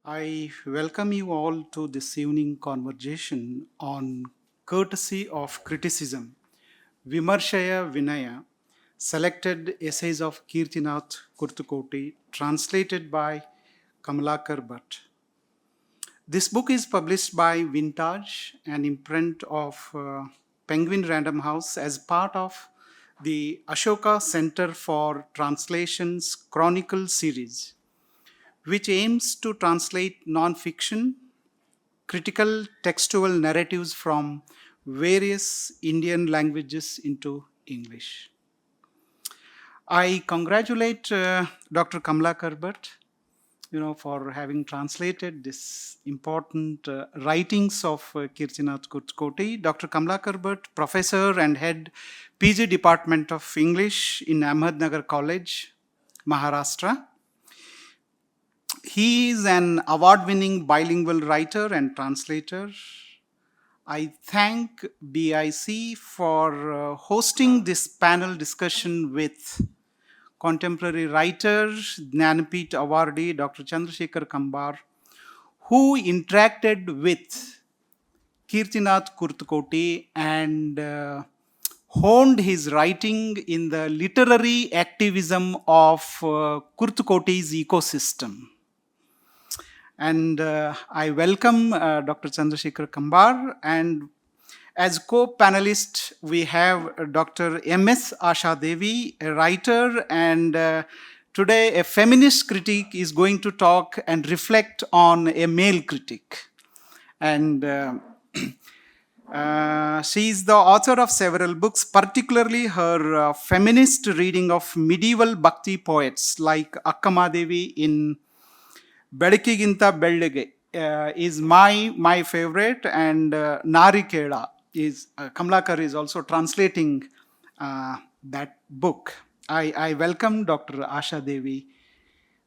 I welcome you all to this evening conversation on courtesy of criticism, Vimarshaya Vinaya, selected essays of Kirtinath Kurtkoti, translated by Kamalakar Bhatt. This book is published by Vintage, an imprint of Penguin Random House, as part of the Ashoka Center for Translations Chronicle series, which aims to translate non-fiction, critical textual narratives from various Indian languages into English. I congratulate Dr. Kamla Karbhat, for having translated this important writings of Kirtinath Kurtkoti. Dr. Kamla Karbhat, professor and head PG Department of English in Ahmednagar College, Maharashtra. He is an award-winning bilingual writer and translator. I thank BIC for hosting this panel discussion with contemporary writer, Jnanpith awardee Dr. Chandrasekhar Kambar, who interacted with Kirtinath Kurtkoti and honed his writing in the literary activism of Kurtkoti's ecosystem. And I welcome Dr. Chandrasekhar Kambar. And as co-panelist, we have Dr. M.S. Asha Devi, a writer, and today a feminist critic is going to talk and reflect on a male critic. And she is the author of several books, particularly her feminist reading of medieval Bhakti poets like Akkamadevi in Bedakiginta Beldege is my favorite, and Narikeda is Kamlakar is also translating that book. I welcome Dr. Asha Devi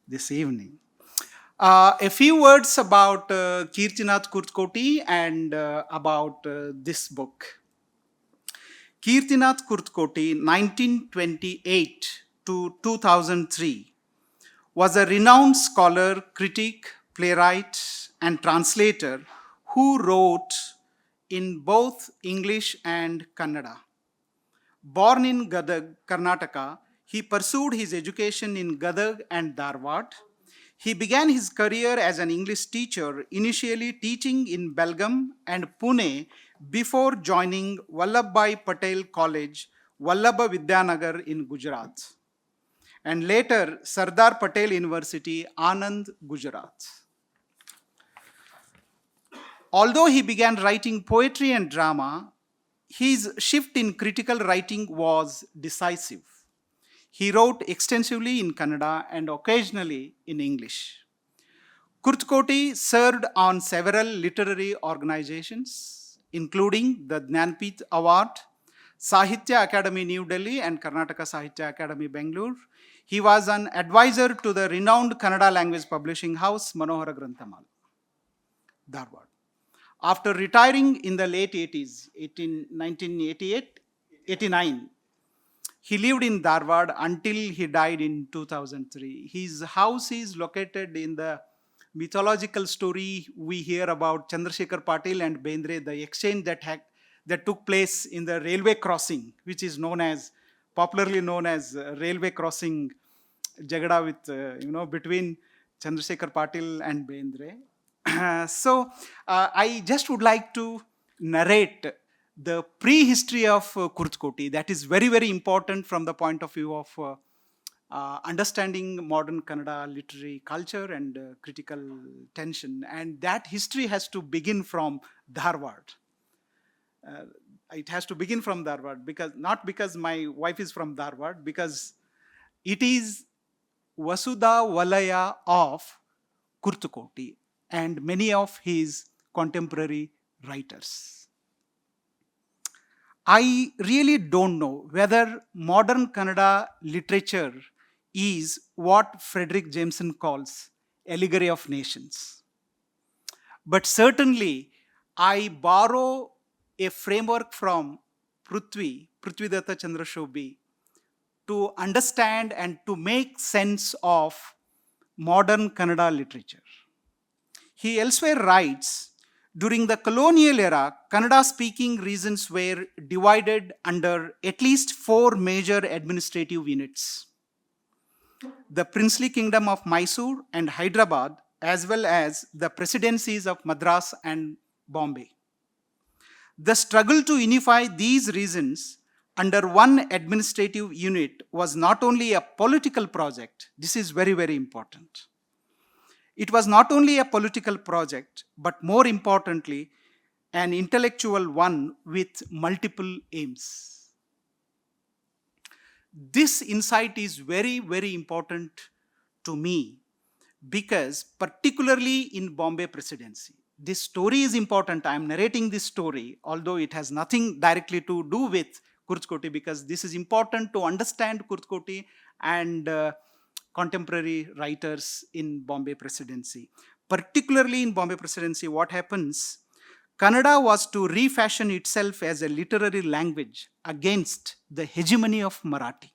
this evening. A few words about Kirtinath Kurtkoti and about this book. Kirtinath Kurtkoti, 1928 to 2003, was a renowned scholar, critic, playwright, and translator who wrote in both English and Kannada. Born in Gadag, Karnataka, he pursued his education in Gadag and Dharwad. He began his career as an English teacher, initially teaching in Belgaum and Pune before joining Vallabhbhai Patel College, Vallabha Vidyanagar in Gujarat, and later Sardar Patel University, Anand, Gujarat. Although he began writing poetry and drama, his shift in critical writing was decisive. He wrote extensively in Kannada and occasionally in English. Kurtkoti served on several literary organizations, including the Jnanpith Award, Sahitya Academy New Delhi and Karnataka Sahitya Academy Bangalore. He was an advisor to the renowned Kannada language publishing house Manohara Granthamala, Dharwad. After retiring in the late 80s, 1988, 89, he lived in Dharwad until he died in 2003. His house is located in the mythological story we hear about Chandrasekhar Patil and Bendre, the exchange that took place in the railway crossing, which is popularly known as railway crossing jagada with, between Chandrasekhar Patil and Bendre. So I just would like to narrate the prehistory of Kurtkoti. That is very, very important from the point of view of understanding modern Kannada literary culture and critical tension. And that history has to begin from Dharwad. It has to begin from Dharwad, not because my wife is from Dharwad, because it is Vasudha Valaya of Kurtkoti and many of his contemporary writers. I really don't know whether modern Kannada literature is what Frederick Jameson calls allegory of nations. But certainly, I borrow a framework from Prithvidatta Chandrashobhi, to understand and to make sense of modern Kannada literature. He elsewhere writes, during the colonial era, Kannada-speaking regions were divided under at least 4 major administrative units: the princely kingdom of Mysore and Hyderabad, as well as the presidencies of Madras and Bombay. The struggle to unify these regions under one administrative unit was not only a political project, this is very, very important. It was not only a political project, but more importantly, an intellectual one with multiple aims. This insight is very, very important to me because, particularly in Bombay Presidency, this story is important. I am narrating this story, although it has nothing directly to do with Kurtkoti, because this is important to understand Kurtkoti and contemporary writers in Bombay Presidency. Particularly in Bombay Presidency, what happens? Kannada was to refashion itself as a literary language against the hegemony of Marathi.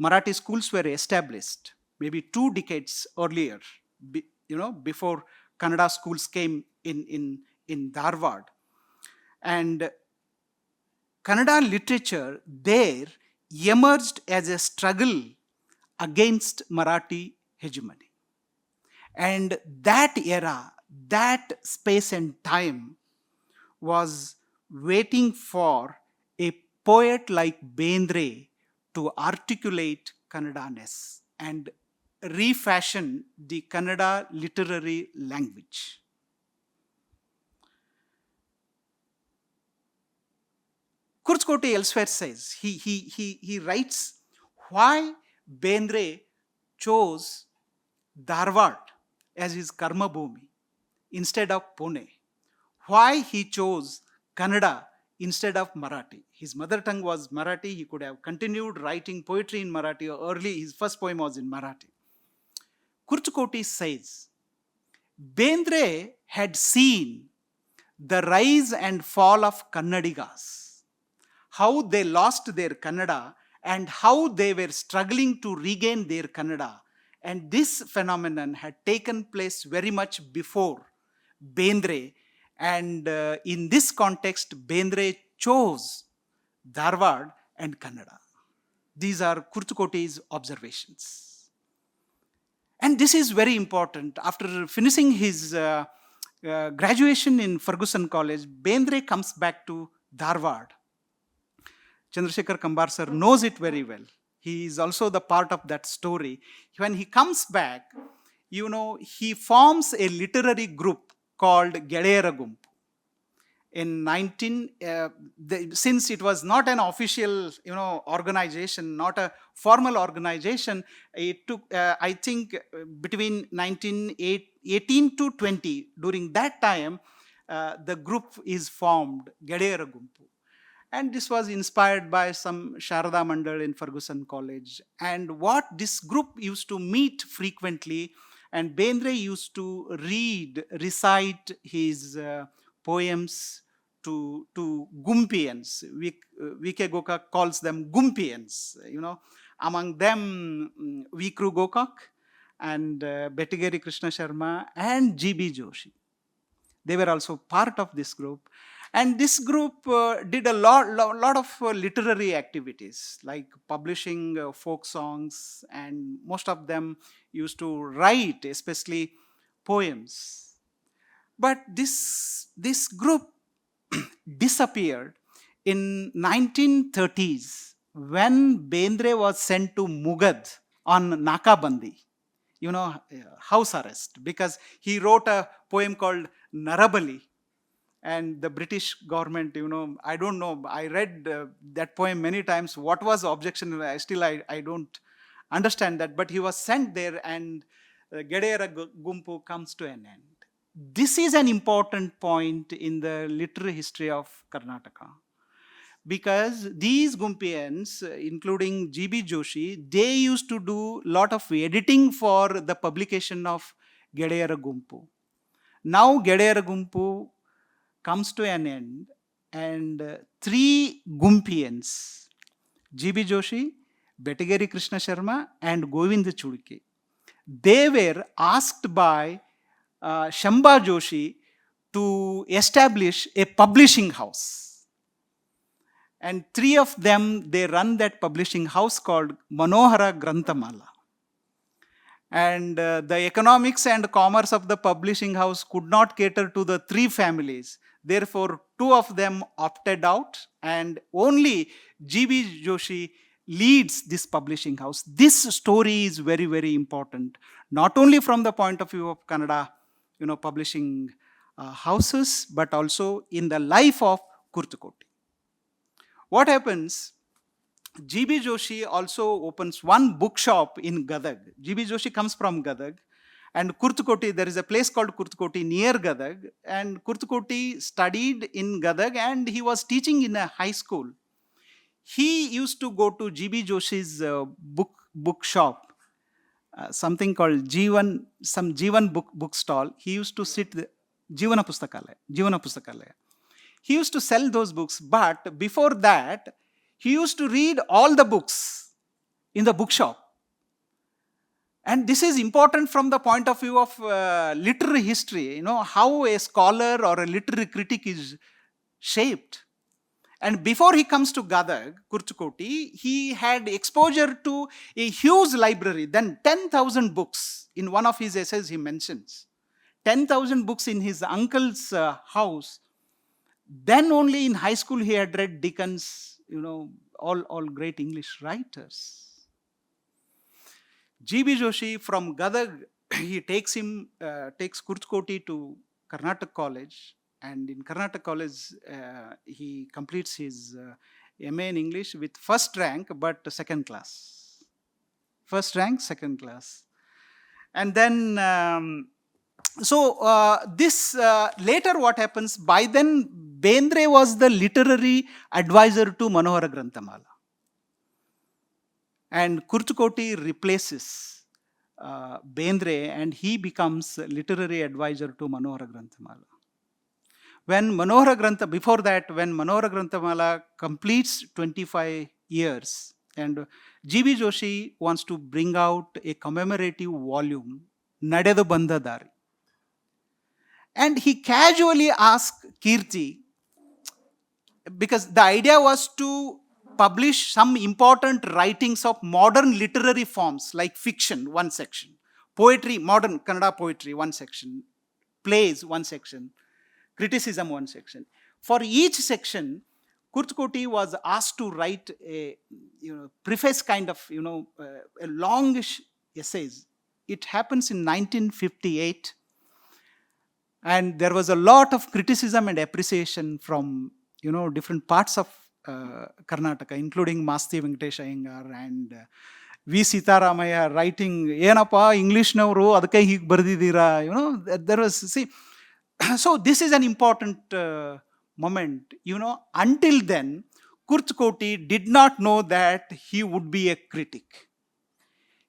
Marathi schools were established maybe 2 decades earlier, before Kannada schools came in Dharwad. And Kannada literature there emerged as a struggle against Marathi hegemony. And that era, that space and time was waiting for a poet like Bendre to articulate Kannada-ness and refashion the Kannada literary language. Kurtkoti elsewhere says, he writes why Bendre chose Dharwad as his karma bhumi instead of Pune. Why he chose Kannada instead of Marathi. His mother tongue was Marathi. He could have continued writing poetry in Marathi. Early, his first poem was in Marathi. Kurtkoti says, Bendre had seen the rise and fall of Kannadigas, how they lost their Kannada and how they were struggling to regain their Kannada. And this phenomenon had taken place very much before Bendre. And in this context, Bendre chose Dharwad and Kannada. These are Kurtkoti's observations. And this is very important. After finishing his graduation in Ferguson College, Bendre comes back to Dharwad. Chandrasekhar Kambar sir knows it very well. He is also the part of that story. When he comes back, he forms a literary group called Gedeyara Gumpu. Since it was not an official, organization, not a formal organization, it took, I think, between 1918 to 20. During that time, the group is formed, Gedeyara Gumpu. And this was inspired by some Sharada Mandal in Ferguson College. And what this group used to meet frequently, and Bendre used to recite his poems to Gumpians. V.K. Gokak calls them Gumpians. Among them, Vikru Gokak and Bettigeri Krishna Sharma and G.B. Joshi. They were also part of this group. And this group did a lot of literary activities, like publishing folk songs, and most of them used to write, especially poems. But this group disappeared in 1930s when Bendre was sent to Mugad on Nakabandi, house arrest, because he wrote a poem called Narabali. And the British government, I don't know, I read that poem many times. What was the objection? I don't understand that. But he was sent there, and Gedeyara Gumpu comes to an end. This is an important point in the literary history of Karnataka. Because these Gumpians, including G.B. Joshi, they used to do a lot of editing for the publication of Gedeyara Gumpu. Now Gedeyara Gumpu comes to an end, and 3 Gumpians, G.B. Joshi, Bettigeri Krishna Sharma, and Govinda Chudke, they were asked by Shamba Joshi to establish a publishing house. And three of them, they run that publishing house called Manohara Granthamala. And the economics and commerce of the publishing house could not cater to the three families. Therefore, two of them opted out, and only G.B. Joshi leads this publishing house. This story is very, very important, not only from the point of view of Kannada, publishing houses, but also in the life of Kurtkoti. What happens? G.B. Joshi also opens one bookshop in Gadag. G.B. Joshi comes from Gadag, and Kurtkoti, there is a place called Kurtkoti near Gadag, and Kurtkoti studied in Gadag, and he was teaching in a high school. He used to go to G.B. Joshi's bookshop, something called some Jivan book stall. He used to sit there, Jivana Pustakalaya. He used to sell those books, but before that, he used to read all the books in the bookshop. And this is important from the point of view of literary history, how a scholar or a literary critic is shaped. And before he comes to Gadag, Kurtkoti, he had exposure to a huge library, then 10,000 books. In one of his essays, he mentions 10,000 books in his uncle's house. Then only in high school he had read Dickens, all great English writers. G.B. Joshi from Gadag, he takes Kurtkoti to Karnataka College, and in Karnataka College he completes his MA in English with first rank, but second class. First rank, second class. And then, this later what happens, by then Bendre was the literary advisor to Manohara Granthamala. And Kurtkoti replaces Bendre, and he becomes literary advisor to Manohara Granthamala. Before that, when Manohara Granthamala completes 25 years, and G.B. Joshi wants to bring out a commemorative volume, Nadedu Bandha Dari. And he casually asked Kirti, because the idea was to publish some important writings of modern literary forms like fiction, one section, poetry, modern Kannada poetry, one section, plays, one section, criticism, one section. For each section, Kurtkoti was asked to write a preface kind of, a longish essays. It happens in 1958. And there was a lot of criticism and appreciation from, different parts of Karnataka, including Masti Venkatesh Iyengar and V. Sitaramaya writing, Yenapa, English navaru, adake hig bardidira, there was, so this is an important moment, until then, Kurtkoti did not know that he would be a critic.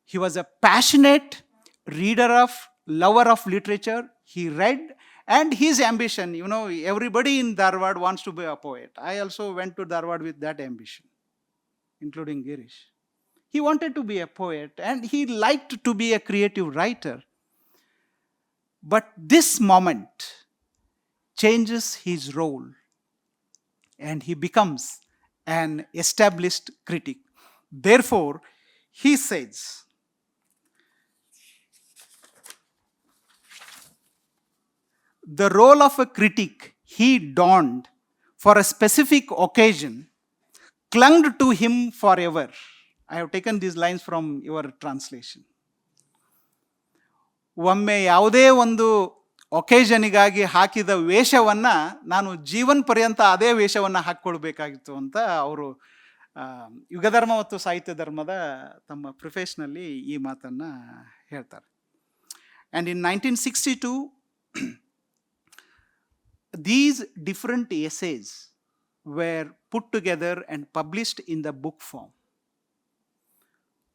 He was a passionate lover of literature. He read, and his ambition, everybody in Dharwad wants to be a poet. I also went to Dharwad with that ambition, including Girish. He wanted to be a poet, and he liked to be a creative writer. But this moment changes his role, and he becomes an established critic. Therefore, he says, the role of a critic he donned for a specific occasion clung to him forever. I have taken these lines from your translation. ಒಮ್ಮೆ ಯಾವುದೇ ಒಂದು ಒಕೇಷನಿಗಾಗಿ ಹಾಕಿದ ವೇಷವನ್ನು ನಾನು ಜೀವನ ಪರ್ಯಂತ ಅದೇ ವೇಷವನ್ನು ಹಾಕ್ಕೊಳ್ಬೇಕಾಗಿತ್ತು ಅಂತ ಅವರು ಯುಗಧರ್ಮ ಮತ್ತು ಸಾಹಿತ್ಯ ಧರ್ಮದ ತಮ್ಮ ಪ್ರಿಫೇಸ್ನಲ್ಲಿ ಈ ಮಾತನ್ನು ಹೇಳ್ತಾರೆ. And in 1962 these different essays were put together and published in the book form.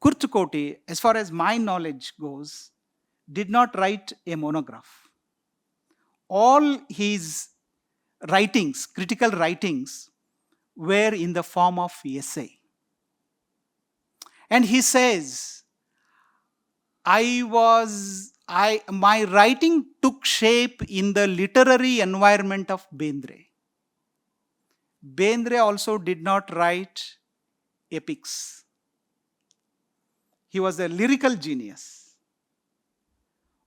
Kurtkoti, as far as my knowledge goes, did not write a monograph. All his writings, critical writings, were in the form of essay. And he says, I was My writing took shape in the literary environment of Bendre. Bendre also did not write epics. He was a lyrical genius.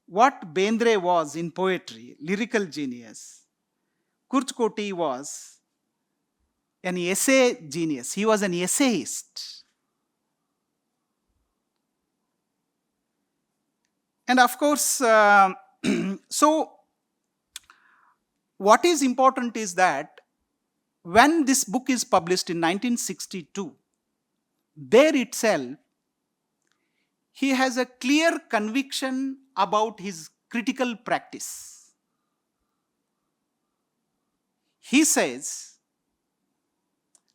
What Bendre was in poetry, lyrical genius, Kurtkoti was an essay genius. He was an essayist. And of course, so what is important is that when this book is published in 1962, there itself, he has a clear conviction about his critical practice. He says,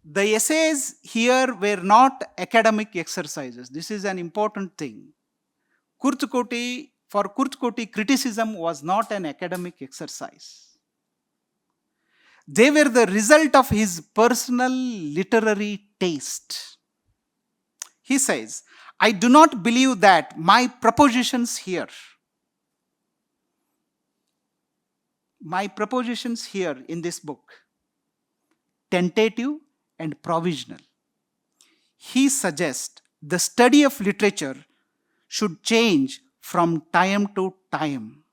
the essays here were not academic exercises. This is an important thing. For Kurtkoti, criticism was not an academic exercise. They were the result of his personal literary taste. He says, I do not believe that my propositions here in this book, tentative and provisional. He suggests the study of literature should change from time to time.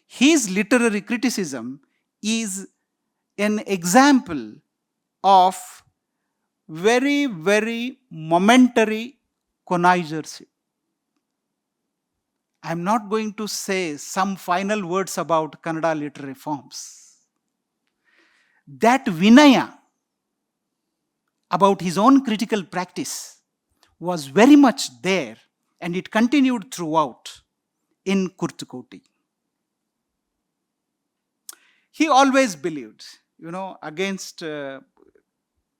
His literary criticism is an example of very, very momentary connoisseurship. I am not going to say some final words about Kannada literary forms. That Vinaya about his own critical practice was very much there, and it continued throughout in Kurtkoti. He always believed, against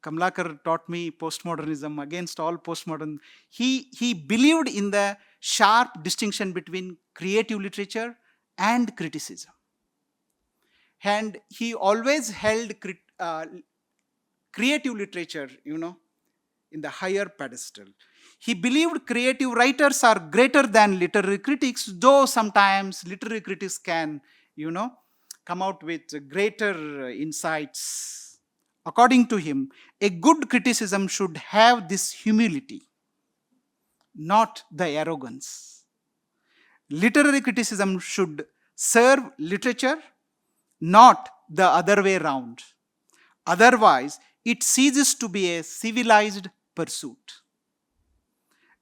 Kamlakar taught me postmodernism, against all postmodern. He believed in the sharp distinction between creative literature and criticism. And he always held creative literature, in the higher pedestal. He believed creative writers are greater than literary critics, though sometimes literary critics can, come out with greater insights. According to him, a good criticism should have this humility, not the arrogance. Literary criticism should serve literature, not the other way around. Otherwise, it ceases to be a civilized pursuit.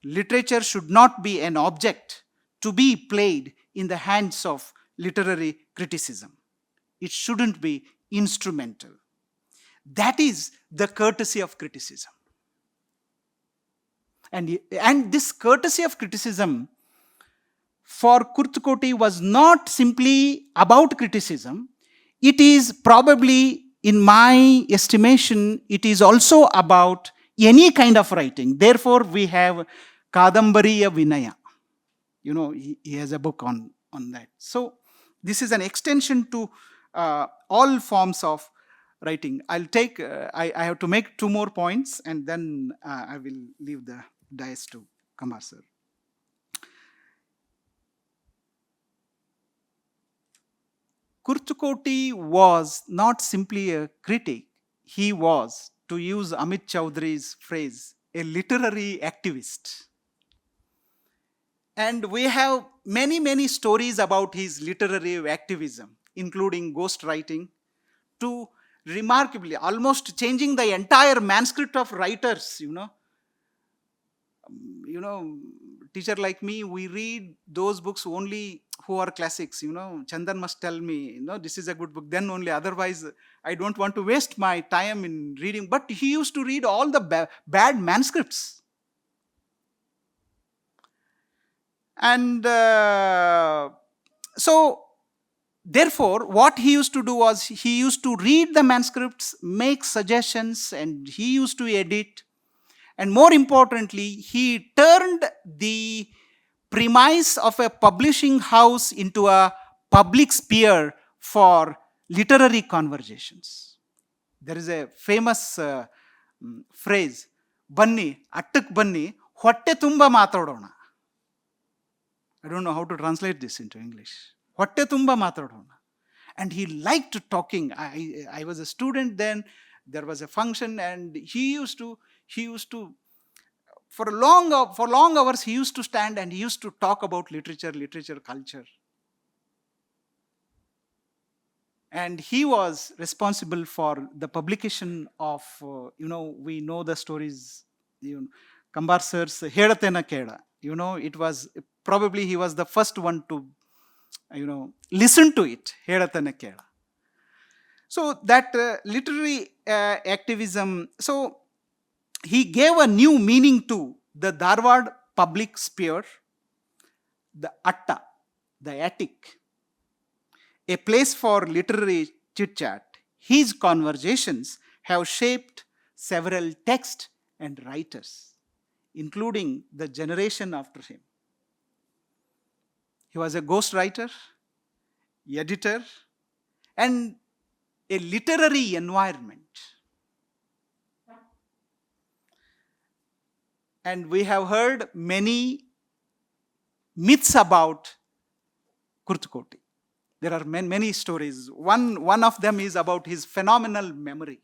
Literature should not be an object to be played in the hands of literary criticism. It shouldn't be instrumental. That is the courtesy of criticism. And this courtesy of criticism for Kurtkoti was not simply about criticism. It is probably, in my estimation, it is also about any kind of writing. Therefore, we have Kadambariya Vinaya. He has a book on that. So, this is an extension to all forms of writing. I have to make 2 more points, and then I will leave the dais to Kumar sir. Kurtkoti was not simply a critic. He was, to use Amit Chaudhry's phrase, a literary activist. And we have many, many stories about his literary activism, including ghostwriting, to remarkably, almost changing the entire manuscript of writers, teacher like me, we read those books only who are classics, Chandan must tell me, this is a good book, then only, otherwise I don't want to waste my time in reading. But he used to read all the bad manuscripts. And so, therefore, what he used to do was, he used to read the manuscripts, make suggestions, and he used to edit. And more importantly, he turned the premise of a publishing house into a public sphere for literary conversations. There is a famous phrase, Banni, attak banni, hotte tumba matadona. I don't know how to translate this into English. ಹೊಟ್ಟೆ ತುಂಬ ಮಾತಾಡೋಣ. And he liked talking. I was a student then. There was a function, and he used to for long hours he used to stand and he used to talk about literature, culture. And he was responsible for the publication of, we know the stories, Kambar Sir's Hedatena Keda. It was probably he was the first one to, listen to it, Hedatena Keda. So that literary activism, so he gave a new meaning to the Dharwad public sphere, the atta, the attic, a place for literary chit-chat. His conversations have shaped several texts and writers, including the generation after him. He was a ghostwriter, editor, and a literary environment. And we have heard many myths about Kurtkoti. There are many stories. One of them is about his phenomenal memory.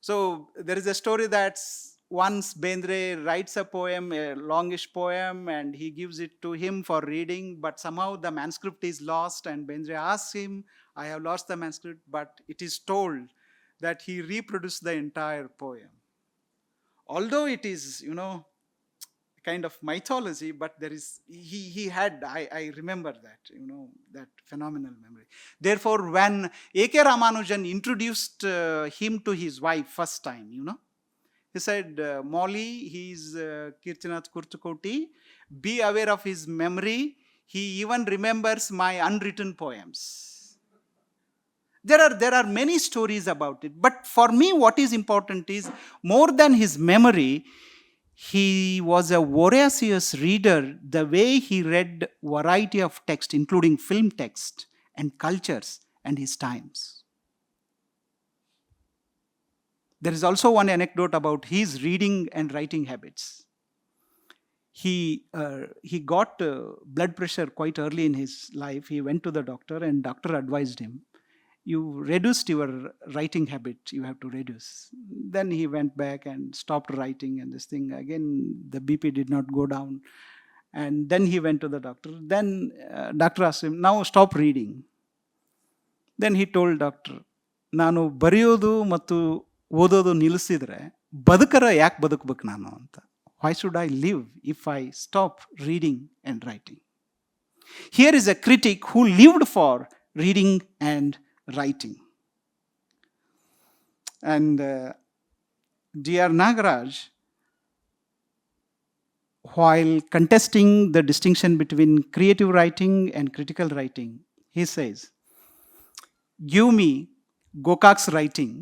So there is a story that once Bendre writes a poem, a longish poem, and he gives it to him for reading, but somehow the manuscript is lost, and Bendre asks him, I have lost the manuscript, but it is told that he reproduced the entire poem. Although it is, kind of mythology, but there is, he had, I remember that, that phenomenal memory. Therefore, when A.K. Ramanujan introduced him to his wife first time, he said, Molly, he's Kirtinath Kurtkoti, be aware of his memory, he even remembers my unwritten poems. There are many stories about it, but for me what is important is, more than his memory, he was a voracious reader. The way he read variety of text, including film text and cultures and his times. There is also one anecdote about his reading and writing habits. He got blood pressure quite early in his life. He went to the doctor, and doctor advised him, you reduced your writing habit, you have to reduce. Then he went back and stopped writing, and this thing again, the BP did not go down. And then he went to the doctor. Then doctor asked him, now stop reading. Then he told doctor, ನಾನು ಬರೆಯೋದು ಮತ್ತು ಓದೋದು ನಿಲ್ಲಿಸಿದ್ರೆ ಬದುಕರ ಯಾಕೆ ಬದುಕಬೇಕು ನಾನು ಅಂತ. Why should I live if I stop reading and writing? Here is a critic who lived for reading and writing. And D.R. Nagaraj, while contesting the distinction between creative writing and critical writing, he says, give me Gokak's writing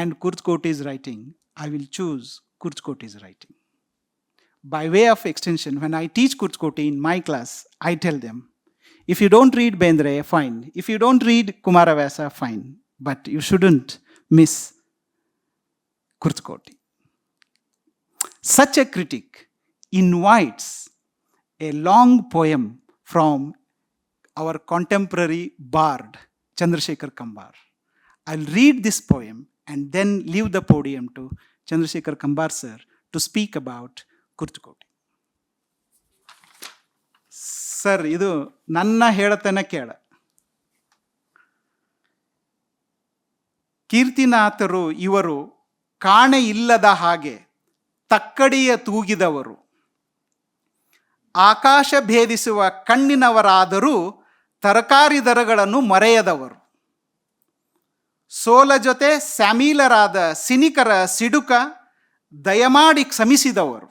and Kurtkoti's writing, I will choose Kurtkoti's writing. By way of extension, when I teach Kurtkoti in my class, I tell them, if you don't read Bendre, fine. If you don't read Kumaravasa, fine. But you shouldn't miss Kurtkoti. Such a critic invites a long poem from our contemporary bard, Chandrasekhar Kambar. I'll read this poem and then leave the podium to Chandrasekhar Kambar sir to speak about Kurtkoti. Sir, ಇದು ನನ್ನ ಹೇಳತನ ಕೇಳ. ಕೀರ್ತಿನಾಥರು ಇವರು ಕಾಣೆ ಇಲ್ಲದ ಹಾಗೆ ತಕ್ಕಡಿಯ ತೂಗಿದವರು, ಆಕಾಶ ಭೇದಿಸುವ ಕಣ್ಣಿನವರಾದರೂ ತರಕಾರಿ ದರಗಳನ್ನು ಮರೆಯದವರು, ಸೋಲ ಜೊತೆ ಸ್ಯಾಮೀಲರಾದ ಸಿನಿಕರ ಸಿಡುಕ ದಯಮಾಡಿ ಕ್ಷಮಿಸಿದವರು,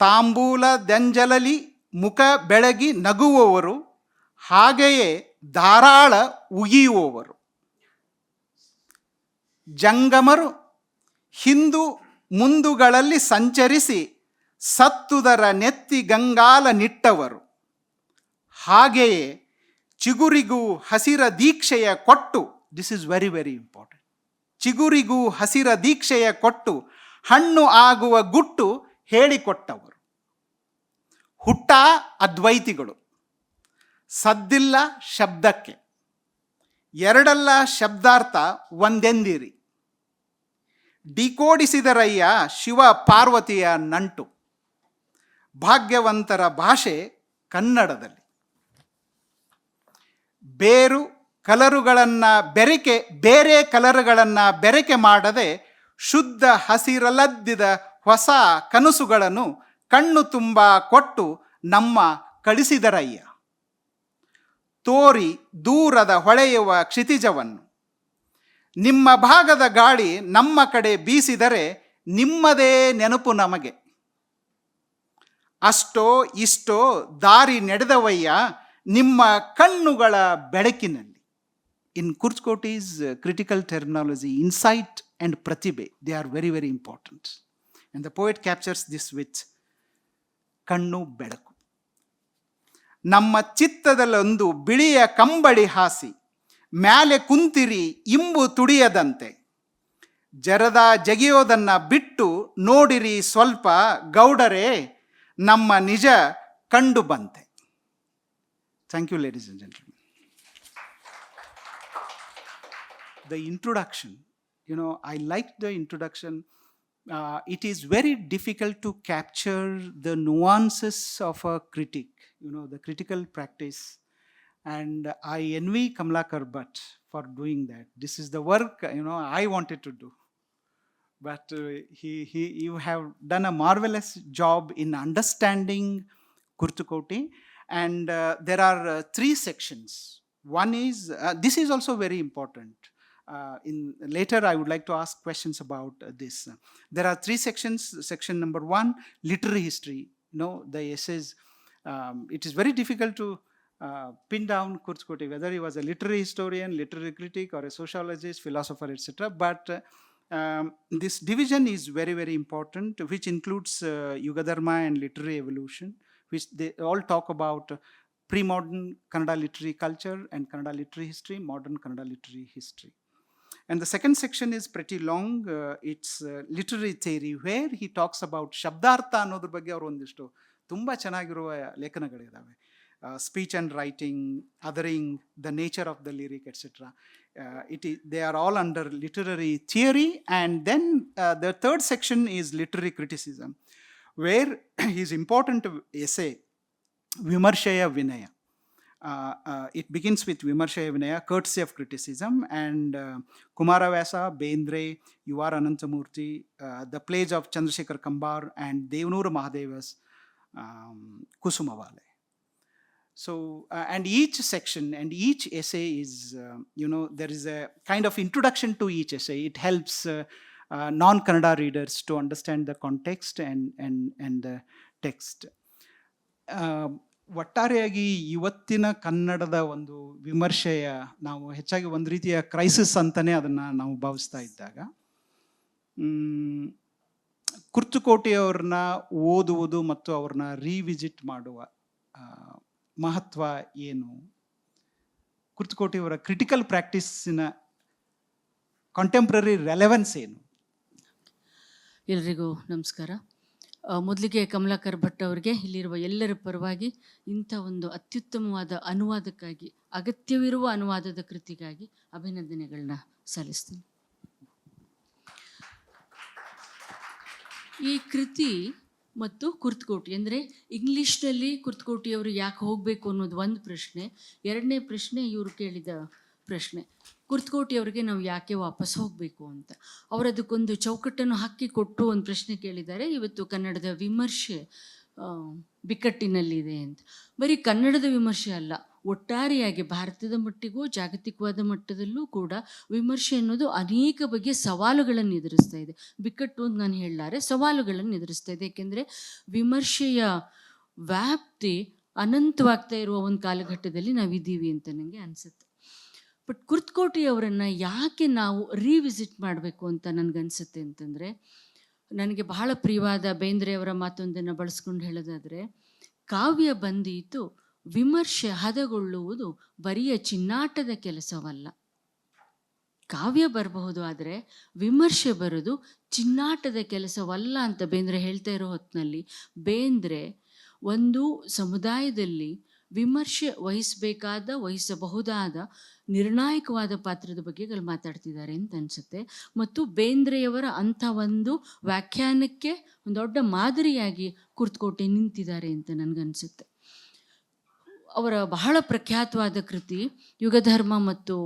ತಾಂಬೂಲ ದೆಂಜಲಲಿ ಮುಖ ಬೆಳಗಿ ನಗುವವರು, ಹಾಗೆಯೇ ಧಾರಾಳ ಉಗಿಯುವವರು, ಜಂಗಮರು ಹಿಂದು ಮುಂದುಗಳಲ್ಲಿ ಸಂಚರಿಸಿ ಸತ್ತುದರ ನೆತ್ತಿ ಗಂಗಾಲ ನಿಟ್ಟವರು, ಹಾಗೆಯೇ ಚಿಗುರಿಗೂ ಹಸಿರ ದೀಕ್ಷೆಯ ಕೊಟ್ಟು, this is very very important, ಚಿಗುರಿಗೂ ಹಸಿರ ದೀಕ್ಷೆಯ ಕೊಟ್ಟು ಹಣ್ಣು ಆಗುವ ಗುಟ್ಟು ಹೇಳಿಕೊಟ್ಟವರು, ಹುಟ್ಟ ಅದ್ವೈತಿಗಳು, ಸದ್ದಿಲ್ಲ ಶಬ್ದಕ್ಕೆ, ಎರಡಲ್ಲ ಶಬ್ದಾರ್ಥ ಒಂದೆಂದಿರಿ, ಡಿಕೋಡಿಸಿದರಯ್ಯ ಶಿವ ಪಾರ್ವತಿಯ ನಂಟು, ಭಾಗ್ಯವಂತರ ಭಾಷೆ ಕನ್ನಡದಲ್ಲಿ. ಬೇರೆ ಕಲರುಗಳನ್ನು ಬೆರಕೆ ಮಾಡದೆ ಶುದ್ಧ ಹಸಿರಲದ್ದಿದ ಹೊಸ ಕನಸುಗಳನ್ನು ಕಣ್ಣು ತುಂಬ ಕೊಟ್ಟು ನಮ್ಮ ಕಳಿಸಿದರಯ್ಯ, ತೋರಿ ದೂರದ ಹೊಳೆಯುವ ಕ್ಷಿತಿಜವನ್ನು, ನಿಮ್ಮ ಭಾಗದ ಗಾಳಿ ನಮ್ಮ ಕಡೆ ಬೀಸಿದರೆ ನಿಮ್ಮದೇ ನೆನಪು ನಮಗೆ, ಅಷ್ಟೋ ಇಷ್ಟೋ ದಾರಿ ನಡೆದವಯ್ಯ ನಿಮ್ಮ ಕಣ್ಣುಗಳ ಬೆಳಕಿನಲ್ಲಿ. ಇನ್ Kurtkoti's critical terminology, insight and pratibhe, they are very, very important. And the poet captures this with ಕಣ್ಣು ಬೆಳಕು. ನಮ್ಮ ಚಿತ್ತದಲ್ಲೊಂದು ಬಿಳಿಯ ಕಂಬಳಿ ಹಾಸಿ ಮ್ಯಾಲೆ ಕುಂತಿರಿ ಇಂಬು ತುಡಿಯದಂತೆ, ಜರದ ಜಗಿಯೋದನ್ನ ಬಿಟ್ಟು ನೋಡಿರಿ ಸ್ವಲ್ಪ ಗೌಡರೇ ನಮ್ಮ ನಿಜ ಕಂಡು ಬಂತೆ. Thank you, ladies and gentlemen. The introduction, I liked the introduction. It is very difficult to capture the nuances of a critic, the critical practice. And I envy Kamlakar Bhatt for doing that. This is the work, I wanted to do. But you have done a marvelous job in understanding Kurtkoti. And there are 3 sections. One is, this is also very important. Later I would like to ask questions about this. There are 3 sections. Section number 1, literary history. The essays. It is very difficult to pin down Kurtkoti, whether he was a literary historian, literary critic, or a sociologist, philosopher, etc. But this division is very, very important, which includes Yugadharma and literary evolution, which they all talk about pre-modern Kannada literary culture and Kannada literary history, modern Kannada literary history. And the second section is pretty long. It's literary theory, where he talks about ಶಬ್ದಾರ್ಥ ಅನ್ನೋದ್ರ ಬಗ್ಗೆ ಅವರು ಒಂದಿಷ್ಟು ತುಂಬ ಚೆನ್ನಾಗಿರುವ ಲೇಖನಗಳಿದ್ದಾವೆ. Speech and writing, othering, the nature of the lyric, etc. They are all under literary theory. And then the third section is literary criticism, where his important essay, Vimarshaya Vinaya. It begins with Vimarshaya Vinaya, courtesy of criticism, and Kumaravasa, Bendre, U.R. Anantamurthy, the plays of Chandrasekhar Kambar, and Devanura Mahadeva's Kusumavale. So, and each section and each essay is, there is a kind of introduction to each essay. It helps non-Kannada readers to understand the context and the text. ಒಟ್ಟಾರೆಯಾಗಿ ಇವತ್ತಿನ ಕನ್ನಡದ ಒಂದು ವಿಮರ್ಶೆಯ ನಾವು ಹೆಚ್ಚಾಗಿ ಒಂದು ರೀತಿಯ crisis ಅಂತಲೇ ಅದನ್ನು ನಾವು ಭಾವಿಸ್ತಾ ಇದ್ದಾಗ, ಕುರ್ತಕೋಟಿಯವ್ರನ್ನ ಓದುವುದು ಮತ್ತು ಅವ್ರನ್ನ ರೀವಿಸಿಟ್ ಮಾಡುವ ಮಹತ್ವ ಏನು, ಕುರ್ತಕೋಟಿಯವರ ಕ್ರಿಟಿಕಲ್ ಪ್ರಾಕ್ಟೀಸಿನ ಕಾಂಟೆಂಪ್ರರಿ ರೆಲೆವೆನ್ಸ್ ಏನು? ಎಲ್ರಿಗೂ ನಮಸ್ಕಾರ. ಮೊದಲಿಗೆ ಕಮಲಾಕರ್ ಭಟ್ ಅವರಿಗೆ ಇಲ್ಲಿರುವ ಎಲ್ಲರ ಪರವಾಗಿ ಇಂಥ ಒಂದು ಅತ್ಯುತ್ತಮವಾದ ಅನುವಾದಕ್ಕಾಗಿ, ಅಗತ್ಯವಿರುವ ಅನುವಾದದ ಕೃತಿಗಾಗಿ ಅಭಿನಂದನೆಗಳನ್ನ ಸಲ್ಲಿಸ್ತೀನಿ. ಈ ಕೃತಿ ಮತ್ತು ಕುರ್ತಕೋಟಿ ಅಂದರೆ ಇಂಗ್ಲೀಷ್ನಲ್ಲಿ ಕುರ್ತಕೋಟಿಯವರು ಯಾಕೆ ಹೋಗಬೇಕು ಅನ್ನೋದು ಒಂದು ಪ್ರಶ್ನೆ. ಎರಡನೇ ಪ್ರಶ್ನೆ ಇವರು ಕೇಳಿದ ಪ್ರಶ್ನೆ, ಕುರ್ತಕೋಟಿಯವರಿಗೆ ನಾವು ಯಾಕೆ ವಾಪಸ್ ಹೋಗಬೇಕು ಅಂತ. ಅವರು ಅದಕ್ಕೊಂದು ಚೌಕಟ್ಟನ್ನು ಹಾಕಿ ಕೊಟ್ಟು ಒಂದು ಪ್ರಶ್ನೆ ಕೇಳಿದ್ದಾರೆ. ಇವತ್ತು ಕನ್ನಡದ ವಿಮರ್ಶೆ ಬಿಕ್ಕಟ್ಟಿನಲ್ಲಿದೆ ಅಂತ. ಬರೀ ಕನ್ನಡದ ವಿಮರ್ಶೆ ಅಲ್ಲ, ಒಟ್ಟಾರೆಯಾಗಿ ಭಾರತದ ಮಟ್ಟಿಗೂ ಜಾಗತಿಕವಾದ ಮಟ್ಟದಲ್ಲೂ ಕೂಡ ವಿಮರ್ಶೆ ಅನ್ನೋದು ಅನೇಕ ಬಗೆಯ ಸವಾಲುಗಳನ್ನು ಎದುರಿಸ್ತಾ ಇದೆ. ಬಿಕ್ಕಟ್ಟು ಅಂತ ನಾನು ಹೇಳಲಾರೆ, ಸವಾಲುಗಳನ್ನು ಎದುರಿಸ್ತಾ ಇದೆ. ಏಕೆಂದರೆ ವಿಮರ್ಶೆಯ ವ್ಯಾಪ್ತಿ ಅನಂತವಾಗ್ತಾ ಇರುವ ಒಂದು ಕಾಲಘಟ್ಟದಲ್ಲಿ ನಾವಿದ್ದೀವಿ ಅಂತ ನನಗೆ ಅನಿಸುತ್ತೆ. ಬಟ್ ಕುರ್ತಕೋಟಿ ಅವರನ್ನು ಯಾಕೆ ನಾವು ರೀವಿಸಿಟ್ ಮಾಡಬೇಕು ಅಂತ ನನಗನ್ಸುತ್ತೆ ಅಂತಂದರೆ, ನನಗೆ ಬಹಳ ಪ್ರಿಯವಾದ ಬೇಂದ್ರೆಯವರ ಮಾತೊಂದನ್ನು ಬಳಸ್ಕೊಂಡು ಹೇಳೋದಾದರೆ, ಕಾವ್ಯ ಬಂದೀತು ವಿಮರ್ಶೆ ಹದಗೊಳ್ಳುವುದು ಬರಿಯ ಚಿನ್ನಾಟದ ಕೆಲಸವಲ್ಲ. ಕಾವ್ಯ ಬರಬಹುದು, ಆದರೆ ವಿಮರ್ಶೆ ಬರೋದು ಚಿನ್ನಾಟದ ಕೆಲಸವಲ್ಲ ಅಂತ ಬೇಂದ್ರೆ ಹೇಳ್ತಾ ಇರೋ ಹೊತ್ತಿನಲ್ಲಿ, ಬೇಂದ್ರೆ ಒಂದು ಸಮುದಾಯದಲ್ಲಿ ವಿಮರ್ಶೆ ವಹಿಸಬಹುದಾದ ನಿರ್ಣಾಯಕವಾದ ಪಾತ್ರದ ಬಗ್ಗೆ ಅಲ್ಲಿ ಮಾತಾಡ್ತಿದ್ದಾರೆ ಅಂತ ಅನಿಸುತ್ತೆ. ಮತ್ತು ಬೇಂದ್ರೆಯವರ ಅಂಥ ಒಂದು ವ್ಯಾಖ್ಯಾನಕ್ಕೆ ಒಂದು ದೊಡ್ಡ ಮಾದರಿಯಾಗಿ ಕುರ್ತಕೋಟಿ ನಿಂತಿದ್ದಾರೆ ಅಂತ ನನಗನ್ಸುತ್ತೆ. ಅವರ ಬಹಳ ಪ್ರಖ್ಯಾತವಾದ ಕೃತಿ ಯುಗಧರ್ಮ ಮತ್ತು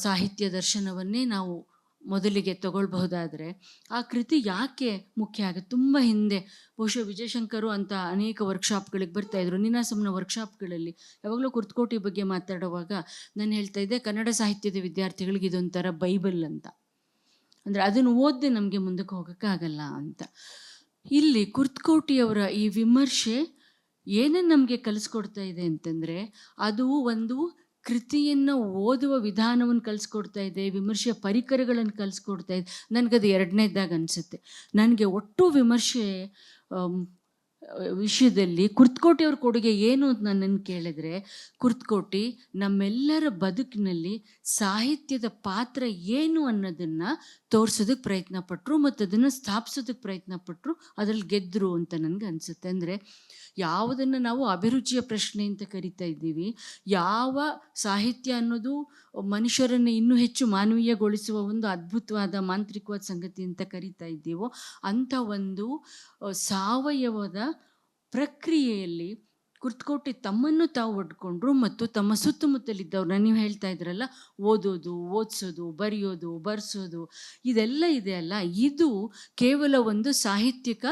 ಸಾಹಿತ್ಯ ದರ್ಶನವನ್ನೇ ನಾವು ಮೊದಲಿಗೆ ತಗೊಳ್ಬಹುದಾದರೆ, ಆ ಕೃತಿ ಯಾಕೆ ಮುಖ್ಯ ಆಗುತ್ತೆ? ತುಂಬ ಹಿಂದೆ ಬಹುಶಃ ವಿಜಯಶಂಕರು ಅಂತ ಅನೇಕ ವರ್ಕ್ಶಾಪ್ಗಳಿಗೆ ಬರ್ತಾಯಿದ್ರು. ನೀನಾಸಂನ ವರ್ಕ್ಶಾಪ್ಗಳಲ್ಲಿ ಯಾವಾಗಲೂ ಕುರ್ತಕೋಟಿ ಬಗ್ಗೆ ಮಾತಾಡುವಾಗ ನಾನು ಹೇಳ್ತಾ ಇದ್ದೆ, ಕನ್ನಡ ಸಾಹಿತ್ಯದ ವಿದ್ಯಾರ್ಥಿಗಳಿಗೆ ಇದೊಂಥರ ಬೈಬಲ್ ಅಂತ. ಅಂದರೆ ಅದನ್ನು ಓದದೆ ನಮಗೆ ಮುಂದಕ್ಕೆ ಹೋಗೋಕ್ಕಾಗಲ್ಲ ಅಂತ. ಇಲ್ಲಿ ಕುರ್ತಕೋಟಿಯವರ ಈ ವಿಮರ್ಶೆ ಏನನ್ನು ನಮಗೆ ಕಲಿಸ್ಕೊಡ್ತಾ ಇದೆ ಅಂತಂದರೆ, ಅದು ಒಂದು ಕೃತಿಯನ್ನು ಓದುವ ವಿಧಾನವನ್ನು ಕಲಿಸ್ಕೊಡ್ತಾ ಇದೆ, ವಿಮರ್ಶೆಯ ಪರಿಕರಗಳನ್ನು ಕಲಿಸ್ಕೊಡ್ತಾ ಇದೆ. ನನಗದು ಎರಡನೇದಾಗ ಅನಿಸುತ್ತೆ. ನನಗೆ ಒಟ್ಟು ವಿಮರ್ಶೆ ವಿಷಯದಲ್ಲಿ ಕುರ್ತಕೋಟಿಯವ್ರ ಕೊಡುಗೆ ಏನು ಅಂತ ನನ್ನನ್ನು ಕೇಳಿದ್ರೆ, ಕುರ್ತಕೋಟಿ ನಮ್ಮೆಲ್ಲರ ಬದುಕಿನಲ್ಲಿ ಸಾಹಿತ್ಯದ ಪಾತ್ರ ಏನು ಅನ್ನೋದನ್ನು ತೋರಿಸೋದಕ್ಕೆ ಪ್ರಯತ್ನ ಪಟ್ಟರು ಮತ್ತು ಅದನ್ನು ಸ್ಥಾಪಿಸೋದಕ್ಕೆ ಪ್ರಯತ್ನ ಪಟ್ಟರು, ಅದರಲ್ಲಿ ಗೆದ್ದರು ಅಂತ ನನಗೆ ಅನಿಸುತ್ತೆ. ಅಂದರೆ ಯಾವುದನ್ನು ನಾವು ಅಭಿರುಚಿಯ ಪ್ರಶ್ನೆ ಅಂತ ಕರಿತಾ ಇದ್ದೀವಿ, ಯಾವ ಸಾಹಿತ್ಯ ಅನ್ನೋದು ಮನುಷ್ಯರನ್ನು ಇನ್ನೂ ಹೆಚ್ಚು ಮಾನವೀಯಗೊಳಿಸುವ ಒಂದು ಅದ್ಭುತವಾದ ಮಾಂತ್ರಿಕವಾದ ಸಂಗತಿ ಅಂತ ಕರಿತಾ ಇದ್ದೀವೋ, ಅಂಥ ಒಂದು ಸಾವಯವದ ಪ್ರಕ್ರಿಯೆಯಲ್ಲಿ ಕುರ್ತಕೋಟಿ ತಮ್ಮನ್ನು ತಾವು ಒಡ್ಕೊಂಡ್ರು ಮತ್ತು ತಮ್ಮ ಸುತ್ತಮುತ್ತಲಿದ್ದವ್ರನ್ನ, ನೀವು ಹೇಳ್ತಾ ಇದ್ರಲ್ಲ, ಓದೋದು, ಓದಿಸೋದು, ಬರೆಯೋದು, ಬರ್ಸೋದು, ಇದೆಲ್ಲ ಇದೆ ಅಲ್ಲ, ಇದು ಕೇವಲ ಒಂದು ಸಾಹಿತ್ಯಿಕ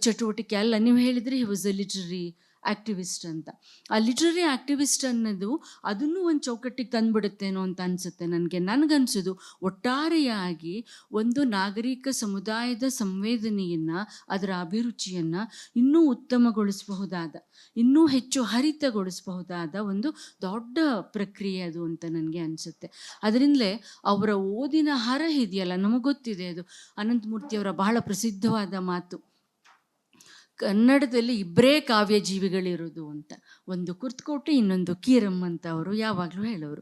ಚಟುವಟಿಕೆ ಅಲ್ಲ. ನೀವು ಹೇಳಿದರೆ he was A literary activist ಅಂತ. ಆ ಲಿಟ್ರರಿ ಆ್ಯಕ್ಟಿವಿಸ್ಟ್ ಅನ್ನೋದು ಅದನ್ನು ಒಂದು ಚೌಕಟ್ಟಿಗೆ ತಂದುಬಿಡುತ್ತೇನೋ ಅಂತ ಅನಿಸುತ್ತೆ ನನಗನ್ಸೋದು. ಒಟ್ಟಾರೆಯಾಗಿ ಒಂದು ನಾಗರಿಕ ಸಮುದಾಯದ ಸಂವೇದನೆಯನ್ನು, ಅದರ ಅಭಿರುಚಿಯನ್ನು ಇನ್ನೂ ಉತ್ತಮಗೊಳಿಸಬಹುದಾದ, ಇನ್ನೂ ಹೆಚ್ಚು ಹರಿತಗೊಳಿಸಬಹುದಾದ ಒಂದು ದೊಡ್ಡ ಪ್ರಕ್ರಿಯೆ ಅದು ಅಂತ ನನಗೆ ಅನಿಸುತ್ತೆ. ಅದರಿಂದಲೇ ಅವರ ಓದಿನ ಹರ ಇದೆಯಲ್ಲ, ನಮಗೆ ಗೊತ್ತಿದೆ, ಅದು ಅನಂತಮೂರ್ತಿಯವರ ಬಹಳ ಪ್ರಸಿದ್ಧವಾದ ಮಾತು, ಕನ್ನಡದಲ್ಲಿ ಇಬ್ಬರೇ ಕಾವ್ಯ ಜೀವಿಗಳಿರೋದು ಅಂತ. ಒಂದು ಕುರ್ತಕೋಟಿ, ಇನ್ನೊಂದು ಕೀರಮ್ ಅಂತ ಅವರು ಯಾವಾಗಲೂ ಹೇಳೋರು.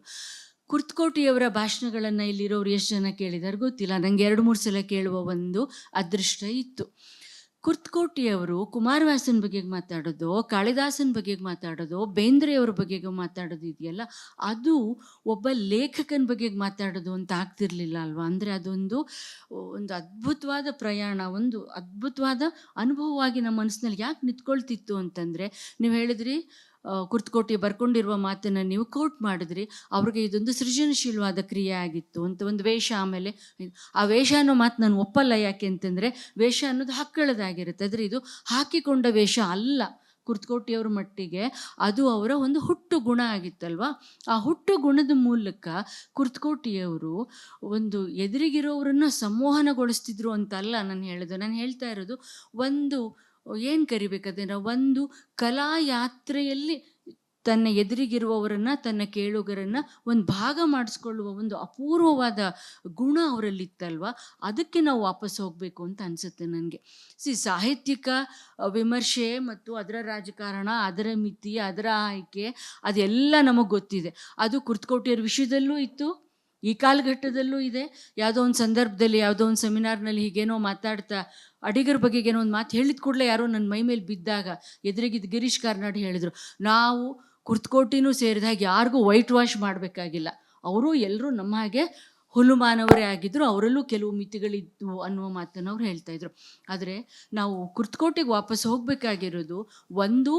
ಕುರ್ತಕೋಟಿಯವರ ಭಾಷಣಗಳನ್ನು ಇಲ್ಲಿರೋರು ಎಷ್ಟು ಜನ ಕೇಳಿದಾರೆ ಗೊತ್ತಿಲ್ಲ, ನನಗೆ 2-3 ಸಲ ಕೇಳುವ ಒಂದು ಅದೃಷ್ಟ ಇತ್ತು. ಕುರ್ತಕೋಟಿಯವರು ಕುಮಾರವ್ಯಾಸನ ಬಗ್ಗೆ ಮಾತಾಡೋದು, ಕಾಳಿದಾಸನ ಬಗ್ಗೆ ಮಾತಾಡೋದು, ಬೇಂದ್ರೆಯವ್ರ ಬಗ್ಗೆ ಮಾತಾಡೋದು ಇದೆಯಲ್ಲ, ಅದು ಒಬ್ಬ ಲೇಖಕನ ಬಗ್ಗೆ ಮಾತಾಡೋದು ಅಂತ ಆಗ್ತಿರ್ಲಿಲ್ಲ ಅಲ್ವಾ. ಅಂದರೆ ಅದೊಂದು ಅದ್ಭುತವಾದ ಪ್ರಯಾಣ, ಒಂದು ಅದ್ಭುತವಾದ ಅನುಭವವಾಗಿ ನಮ್ಮ ಮನಸ್ಸಿನಲ್ಲಿ ಯಾಕೆ ನಿಂತ್ಕೊಳ್ತಿತ್ತು ಅಂತಂದರೆ, ನೀವು ಹೇಳಿದ್ರಿ ಕುರ್ತಕೋಟಿ ಬರ್ಕೊಂಡಿರುವ ಮಾತನ್ನು ನೀವು ಕೋಟ್ ಮಾಡಿದ್ರಿ, ಅವ್ರಿಗೆ ಇದೊಂದು ಸೃಜನಶೀಲವಾದ ಕ್ರಿಯೆ ಆಗಿತ್ತು ಅಂತ. ಒಂದು ವೇಷ, ಆಮೇಲೆ ಆ ವೇಷ ಅನ್ನೋ ಮಾತು ನಾನು ಒಪ್ಪಲ್ಲ. ಯಾಕೆ ಅಂತಂದರೆ ವೇಷ ಅನ್ನೋದು ಹಕ್ಕಳದಾಗಿರುತ್ತೆ, ಆದರೆ ಇದು ಹಾಕಿಕೊಂಡ ವೇಷ ಅಲ್ಲ. ಕುರ್ತಕೋಟಿಯವ್ರ ಮಟ್ಟಿಗೆ ಅದು ಅವರ ಒಂದು ಹುಟ್ಟು ಗುಣ ಆಗಿತ್ತಲ್ವ. ಆ ಹುಟ್ಟು ಗುಣದ ಮೂಲಕ ಕುರ್ತಕೋಟಿಯವರು ಒಂದು ಎದುರಿಗಿರೋರನ್ನು ಸಂಮೋಹನಗೊಳಿಸ್ತಿದ್ರು ಅಂತಲ್ಲ ನಾನು ಹೇಳ್ತಾ ಇರೋದು, ಒಂದು ಏನು ಕರಿಬೇಕಂದ್ರೆ, ಒಂದು ಕಲಾಯಾತ್ರೆಯಲ್ಲಿ ತನ್ನ ಎದುರಿಗಿರುವವರನ್ನು, ತನ್ನ ಕೇಳುಗರನ್ನು ಒಂದು ಭಾಗ ಮಾಡಿಸ್ಕೊಳ್ಳುವ ಒಂದು ಅಪೂರ್ವವಾದ ಗುಣ ಅವರಲ್ಲಿತ್ತಲ್ವ. ಅದಕ್ಕೆ ನಾವು ವಾಪಸ್ ಹೋಗಬೇಕು ಅಂತ ಅನಿಸುತ್ತೆ ನನಗೆ. ಸಾಹಿತ್ಯಿಕ ವಿಮರ್ಶೆ ಮತ್ತು ಅದರ ರಾಜಕಾರಣ, ಅದರ ಮಿತಿ, ಅದರ ಆಯ್ಕೆ, ಅದೆಲ್ಲ ನಮಗೆ ಗೊತ್ತಿದೆ. ಅದು ಕುರ್ತಕೋಟಿಯವ್ರ ವಿಷಯದಲ್ಲೂ ಇತ್ತು, ಈ ಕಾಲಘಟ್ಟದಲ್ಲೂ ಇದೆ. ಯಾವುದೋ ಒಂದು ಸಂದರ್ಭದಲ್ಲಿ, ಯಾವುದೋ ಒಂದು ಸೆಮಿನಾರ್ನಲ್ಲಿ ಹೀಗೇನೋ ಮಾತಾಡ್ತಾ ಅಡಿಗರ ಬಗ್ಗೆ ಏನೋ ಒಂದು ಮಾತು ಹೇಳಿದ ಕೂಡಲೇ ಯಾರೋ ನನ್ನ ಮೈ ಮೇಲೆ ಬಿದ್ದಾಗ ಎದುರಿಗಿದ್ದು ಗಿರೀಶ್ ಕಾರ್ನಾಡ್ ಹೇಳಿದರು, ನಾವು ಕುರ್ತಕೋಟಿನೂ ಸೇರಿದಾಗ ಯಾರಿಗೂ ವೈಟ್ ವಾಶ್ ಮಾಡಬೇಕಾಗಿಲ್ಲ, ಅವರು ಎಲ್ಲರೂ ನಮ್ಮ ಹಾಗೆ ಹುಲು ಮಾನವರೇ ಆಗಿದ್ದರು, ಅವರಲ್ಲೂ ಕೆಲವು ಮಿತಿಗಳಿದ್ವು ಅನ್ನುವ ಮಾತನ್ನು ಅವ್ರು ಹೇಳ್ತಾಯಿದ್ರು. ಆದರೆ ನಾವು ಕುರ್ತಕೋಟಿಗೆ ವಾಪಸ್ ಹೋಗಬೇಕಾಗಿರೋದು ಒಂದು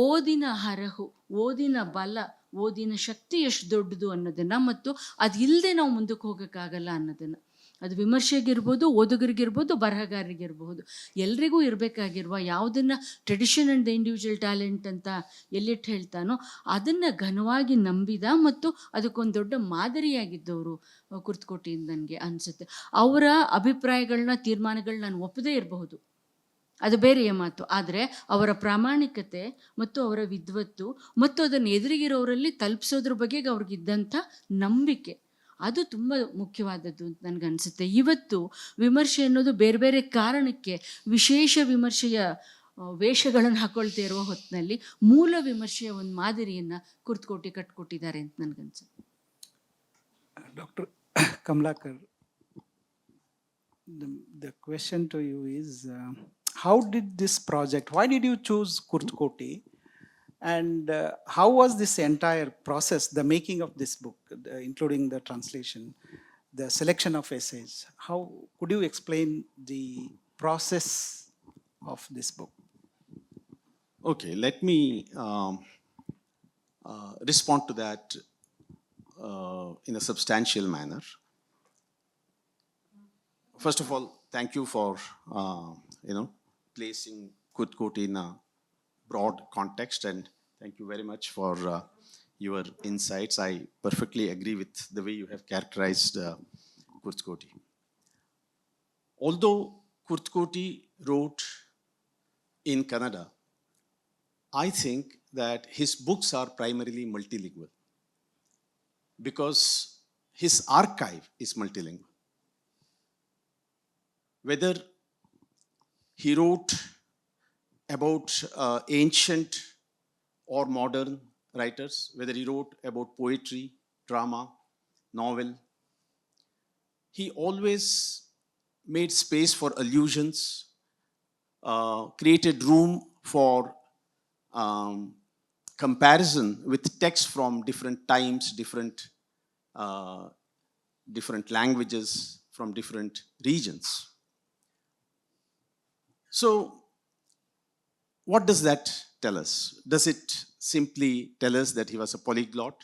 ಓದಿನ ಹರಹು, ಓದಿನ ಬಲ, ಓದಿನ ಶಕ್ತಿ ಎಷ್ಟು ದೊಡ್ಡದು ಅನ್ನೋದನ್ನು, ಮತ್ತು ಅದು ಇಲ್ಲದೆ ನಾವು ಮುಂದಕ್ಕೆ ಹೋಗೋಕ್ಕಾಗಲ್ಲ ಅನ್ನೋದನ್ನು. ಅದು ವಿಮರ್ಶೆಗಿರ್ಬೋದು, ಓದುಗರಿಗಿರ್ಬೋದು, ಬರಹಗಾರರಿಗಿರ್ಬೋದು, ಎಲ್ರಿಗೂ ಇರಬೇಕಾಗಿರುವ ಯಾವುದನ್ನು tradition and the individual talent ಅಂತ ಎಲ್ಲಿಟ್ಟು ಹೇಳ್ತಾನೋ ಅದನ್ನು ಘನವಾಗಿ ನಂಬಿದ ಮತ್ತು ಅದಕ್ಕೊಂದು ದೊಡ್ಡ ಮಾದರಿಯಾಗಿದ್ದವರು ಕುರ್ತಕೋಟಿಯಿಂದ ನನಗೆ ಅನಿಸುತ್ತೆ. ಅವರ ಅಭಿಪ್ರಾಯಗಳನ್ನ, ತೀರ್ಮಾನಗಳನ್ನ ನಾನು ಒಪ್ಪದೇ ಇರಬಹುದು, ಅದು ಬೇರೆಯ ಮಾತು. ಆದರೆ ಅವರ ಪ್ರಾಮಾಣಿಕತೆ ಮತ್ತು ಅವರ ವಿದ್ವತ್ತು ಮತ್ತು ಅದನ್ನು ಎದುರಿಗಿರೋರಲ್ಲಿ ತಲುಪಿಸೋದ್ರ ಬಗ್ಗೆ ಅವ್ರಿಗಿದ್ದಂಥ ನಂಬಿಕೆ, ಅದು ತುಂಬ ಮುಖ್ಯವಾದದ್ದು ಅಂತ ನನಗನ್ಸುತ್ತೆ. ಇವತ್ತು ವಿಮರ್ಶೆ ಅನ್ನೋದು ಬೇರೆ ಬೇರೆ ಕಾರಣಕ್ಕೆ ವಿಶೇಷ ವಿಮರ್ಶೆಯ ವೇಷಗಳನ್ನು ಹಾಕೊಳ್ತಾ ಇರುವ ಹೊತ್ತಿನಲ್ಲಿ ಮೂಲ ವಿಮರ್ಶೆಯ ಒಂದು ಮಾದರಿಯನ್ನು ಕುರ್ತಕೋಟಿ ಕಟ್ಕೊಟ್ಟಿದ್ದಾರೆ ಅಂತ ನನಗನ್ಸುತ್ತೆ. Doctor Kamalakar, the question to you is, how did this project, why did you choose Kurtkoti? And how was this entire process, the making of this book, including the translation, the selection of essays? How could you explain the process of this book? Okay, let me respond to that in a substantial manner. First of all, thank you for placing Kurtkoti in a broad context, and thank you very much for your insights. I perfectly agree with the way you have characterized Kurtkoti. Although Kurtkoti wrote in Kannada, I think that his books are primarily multilingual because his archive is multilingual. Whether he wrote about ancient or modern writers, whether he wrote about poetry, drama, novel, he always made space for allusions, created room for comparison with texts from different times, different languages, from different regions. So, what does that tell us? Does it simply tell us that he was a polyglot?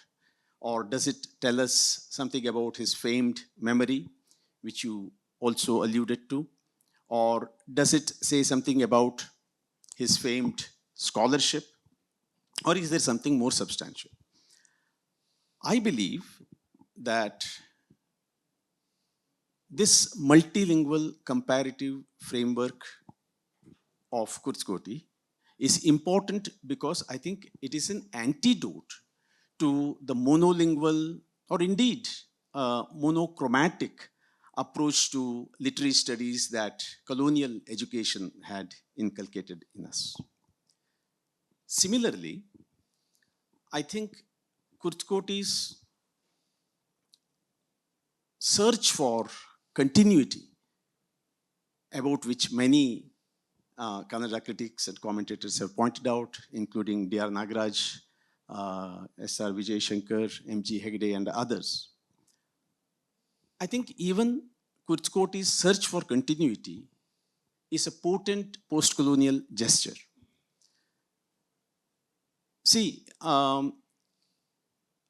Or does it tell us something about his famed memory, which you also alluded to? Or does it say something about his famed scholarship? Or is there something more substantial? I believe that this multilingual comparative framework of Kurtkoti is important because I think it is an antidote to the monolingual or indeed monochromatic approach to literary studies that colonial education had inculcated in us. Similarly, I think Kurtkoti's search for continuity, about which many Kannada critics and commentators have pointed out, including D.R. Nagaraj, S.R. Vijay Shankar, M.G. Hegde, and others. I think even Kurtkoti's search for continuity is a potent post-colonial gesture. See,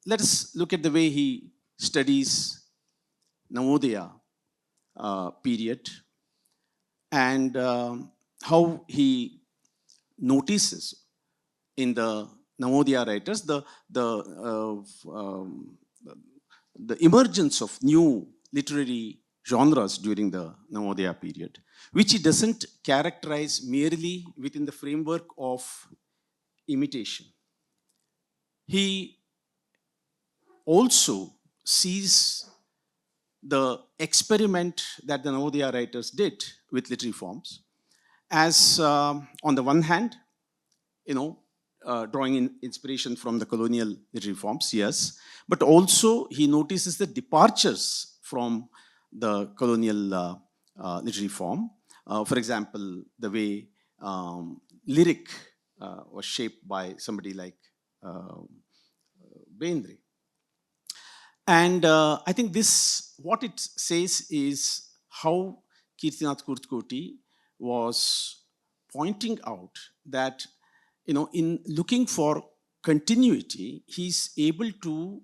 let us look at the way he studies Navodaya period and how he notices in the Navodaya writers the emergence of new literary genres during the Navodaya period, which he doesn't characterize merely within the framework of imitation. He also sees the experiment that the Navodaya writers did with literary forms as, on the one hand, drawing inspiration from the colonial literary forms, yes, but also he notices the departures from the colonial literary form. For example, the way lyric was shaped by somebody like Bendre. And I think this, what it says is how Kirtinath Kurtkoti was pointing out that, in looking for continuity, he's able to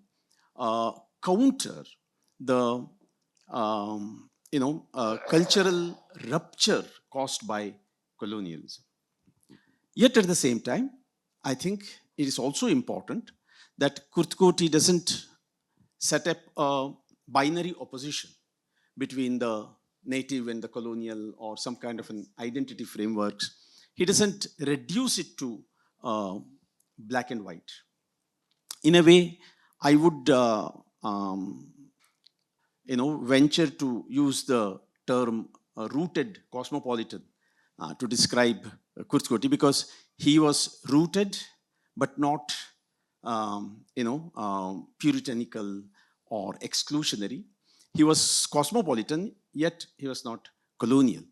counter the, cultural rupture caused by colonialism. Yet at the same time, I think it is also important that Kurtkoti doesn't set up a binary opposition between the native and the colonial or some kind of an identity frameworks. He doesn't reduce it to black and white. In a way, I would venture to use the term rooted cosmopolitan to describe Kurtkoti, because he was rooted but not puritanical or exclusionary. He was cosmopolitan, yet he was not colonial.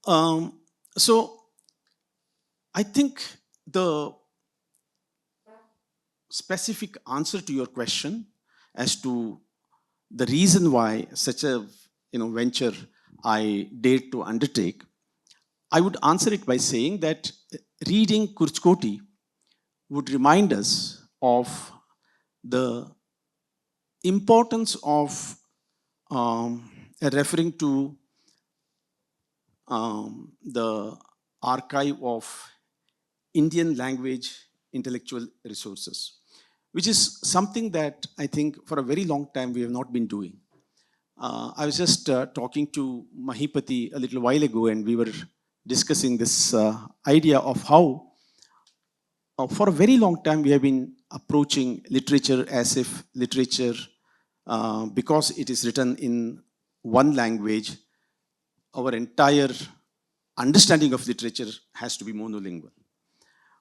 So I think the specific answer to your question as to the reason why such a venture I dared to undertake, I would answer it by saying that reading Kurtkoti would remind us of the importance of referring to the archive of Indian language intellectual resources, which is something that I think for a very long time we have not been doing. I was just talking to Mahipati a little while ago, and we were discussing this idea of how, for a very long time, we have been approaching literature as if literature, because it is written in one language, our entire understanding of literature has to be monolingual.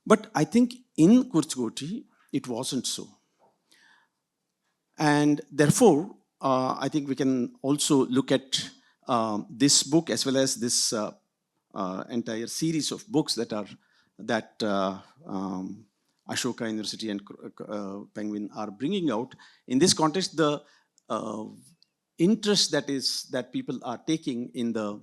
But I think in Kurtkoti, it wasn't so. And therefore, I think we can also look at this book as well as this entire series of books that Ashoka University and Penguin are bringing out. In this context, the interest that people are taking in the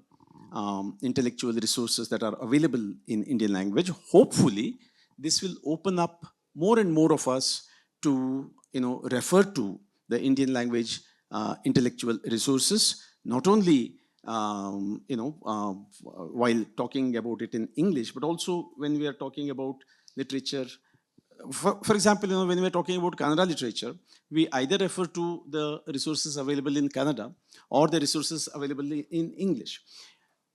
intellectual resources that are available in Indian language, hopefully, this will open up more and more of us to refer to the Indian language intellectual resources, not only while talking about it in English, but also when we are talking about literature. For example, when we are talking about Kannada literature, we either refer to the resources available in Kannada or the resources available in English.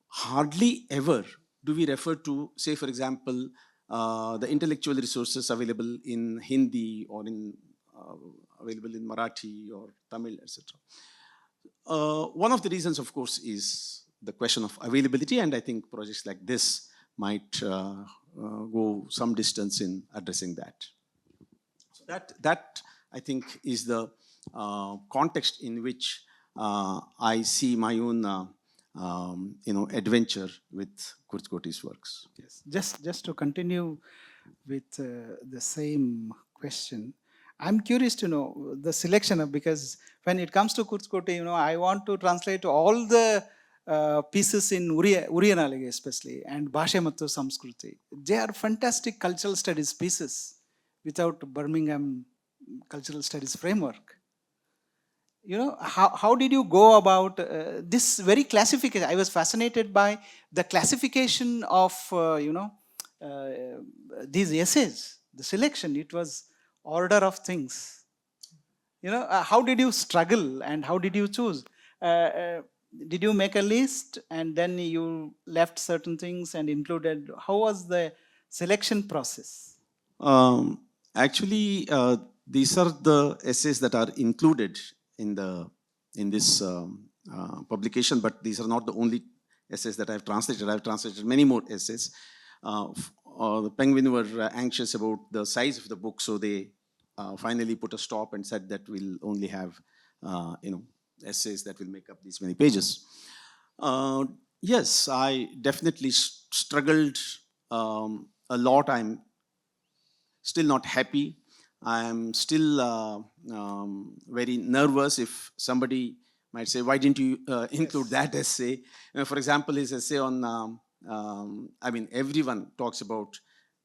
Hardly ever do we refer to, say, for example, the intellectual resources available in Hindi or available in Marathi or Tamil, etc. One of the reasons, of course, is the question of availability, and I think projects like this might go some distance in addressing that. So that I think is the context in which I see my own adventure with Kurtkoti's works. Yes, just to continue with the same question, I'm curious to know the selection of, because when it comes to Kurtkoti, I want to translate all the pieces in Uriyanalage especially and Bhashe Mattu Samskruti. They are fantastic cultural studies pieces without Birmingham Cultural Studies framework. How did you go about this very classification? I was fascinated by the classification of these essays, the selection. It was order of things. How did you struggle and how did you choose? Did you make a list and then you left certain things and included? How was the selection process? Actually, these are the essays that are included in this publication, but these are not the only essays that I've translated. I've translated many more essays. The Penguin were anxious about the size of the book, so they finally put a stop and said that we'll only have essays that will make up these many pages. Yes, I definitely struggled a lot. I'm still not happy. I'm still very nervous if somebody might say, why didn't you include that essay? For example, his essay on, everyone talks about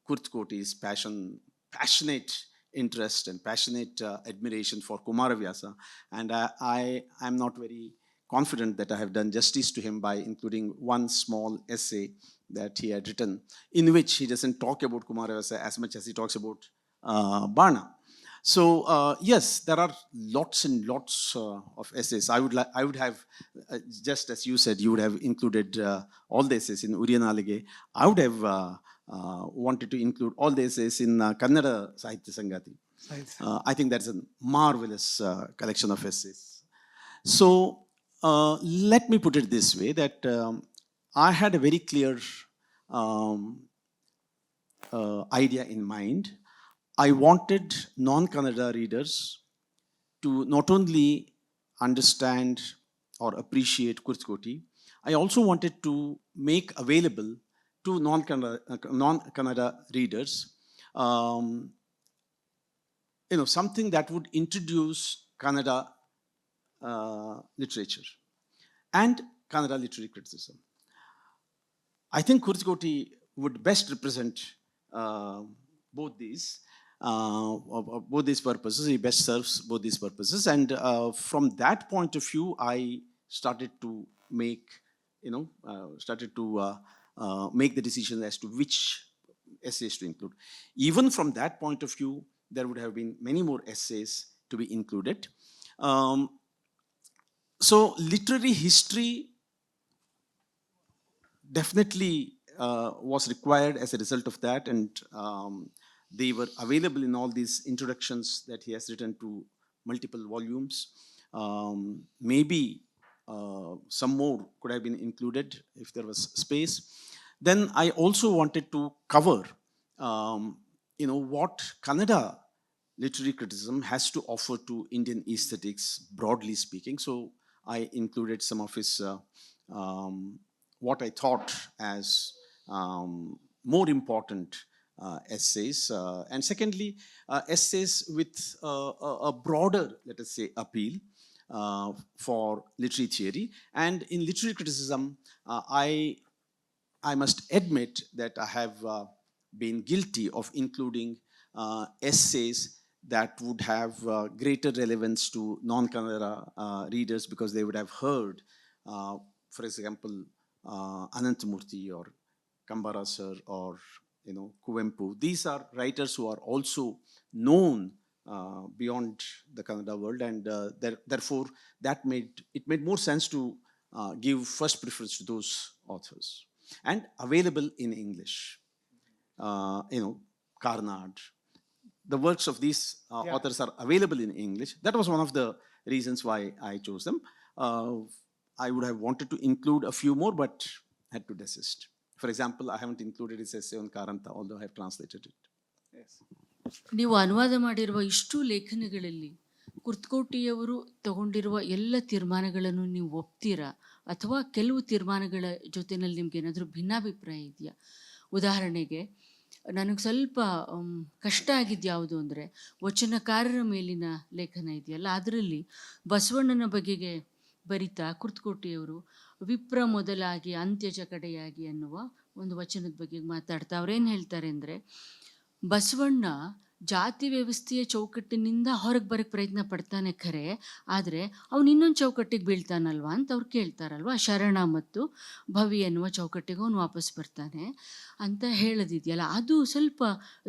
Kurtkoti's passionate interest and passionate admiration for Kumaravyasa. And I'm not very confident that I have done justice to him by including one small essay that he had written, in which he doesn't talk about Kumaravyasa as much as he talks about Bana. So yes, there are lots and lots of essays. I would have, just as you said, you would have included all the essays in Uriyanalage. I would have wanted to include all the essays in Kannada Sahitya Sangati. I think that's a marvelous collection of essays. So let me put it this way, that I had a very clear idea in mind. I wanted non-Kannada readers to not only understand or appreciate Kurtkoti, I also wanted to make available to non-Kannada readers, something that would introduce Kannada literature and Kannada literary criticism. I think Kurtkoti would best represent both these purposes. He best serves both these purposes, and from that point of view, I started to make, make the decision as to which essays to include. Even from that point of view, there would have been many more essays to be included. So literary history definitely was required as a result of that, and they were available in all these introductions that he has written to multiple volumes. Maybe some more could have been included if there was space. Then I also wanted to cover, what Kannada literary criticism has to offer to Indian aesthetics, broadly speaking. So I included some of his what I thought as more important essays, and secondly, essays with a broader, let us say, appeal for literary theory. And in literary criticism, I must admit that I have been guilty of including essays that would have greater relevance to non-Kannada readers, because they would have heard, for example, Anantamurthy or Kambara sir or Kuvempu. These are writers who are also known beyond the Kannada world, and therefore that made more sense to give first preference to those authors, and available in English. Karnad. The works of these authors are available in English. That was one of the reasons why I chose them. I would have wanted to include a few more, but had to desist. For example, I haven't included his essay on Karanta, although I have translated it. Yes. ನೀವು ಅನುವಾದ ಮಾಡಿರುವ ಇಷ್ಟು ಲೇಖನಗಳಲ್ಲಿ ಕುರ್ತಕೋಟಿಯವರು ತಗೊಂಡಿರುವ ಎಲ್ಲ ತೀರ್ಮಾನಗಳನ್ನು ನೀವು ಒಪ್ತೀರಾ, ಅಥವಾ ಕೆಲವು ತೀರ್ಮಾನಗಳ ಜೊತೆನಲ್ಲಿ ನಿಮ್ಗೆ ಏನಾದರೂ ಭಿನ್ನಾಭಿಪ್ರಾಯ ಇದೆಯಾ? ಉದಾಹರಣೆಗೆ, ನನಗೆ ಸ್ವಲ್ಪ ಕಷ್ಟ ಆಗಿದ್ದು ಯಾವುದು ಅಂದರೆ, ವಚನಕಾರರ ಮೇಲಿನ ಲೇಖನ ಇದೆಯಲ್ಲ, ಅದರಲ್ಲಿ ಬಸವಣ್ಣನ ಬಗೆಗೆ ಬರಿತಾ ಕುರ್ತಕೋಟಿಯವರು ವಿಪ್ರ ಮೊದಲಾಗಿ ಅಂತ್ಯಜ ಕಡೆಯಾಗಿ ಅನ್ನುವ ಒಂದು ವಚನದ ಬಗ್ಗೆ ಮಾತಾಡ್ತಾ ಅವ್ರೇನು ಹೇಳ್ತಾರೆ ಅಂದರೆ, ಬಸವಣ್ಣ ಜಾತಿ ವ್ಯವಸ್ಥೆಯ ಚೌಕಟ್ಟಿನಿಂದ ಹೊರಗೆ ಬರೋಕ್ಕೆ ಪ್ರಯತ್ನ ಪಡ್ತಾನೆ ಖರೆ, ಆದರೆ ಅವನು ಇನ್ನೊಂದು ಚೌಕಟ್ಟಿಗೆ ಬೀಳ್ತಾನಲ್ವಾ ಅಂತ ಅವ್ರು ಕೇಳ್ತಾರಲ್ವ. ಶರಣ ಮತ್ತು ಭವಿ ಅನ್ನುವ ಚೌಕಟ್ಟಿಗೆ ಅವನು ವಾಪಸ್ ಬರ್ತಾನೆ ಅಂತ ಹೇಳೋದಿದೆಯಲ್ಲ, ಅದು ಸ್ವಲ್ಪ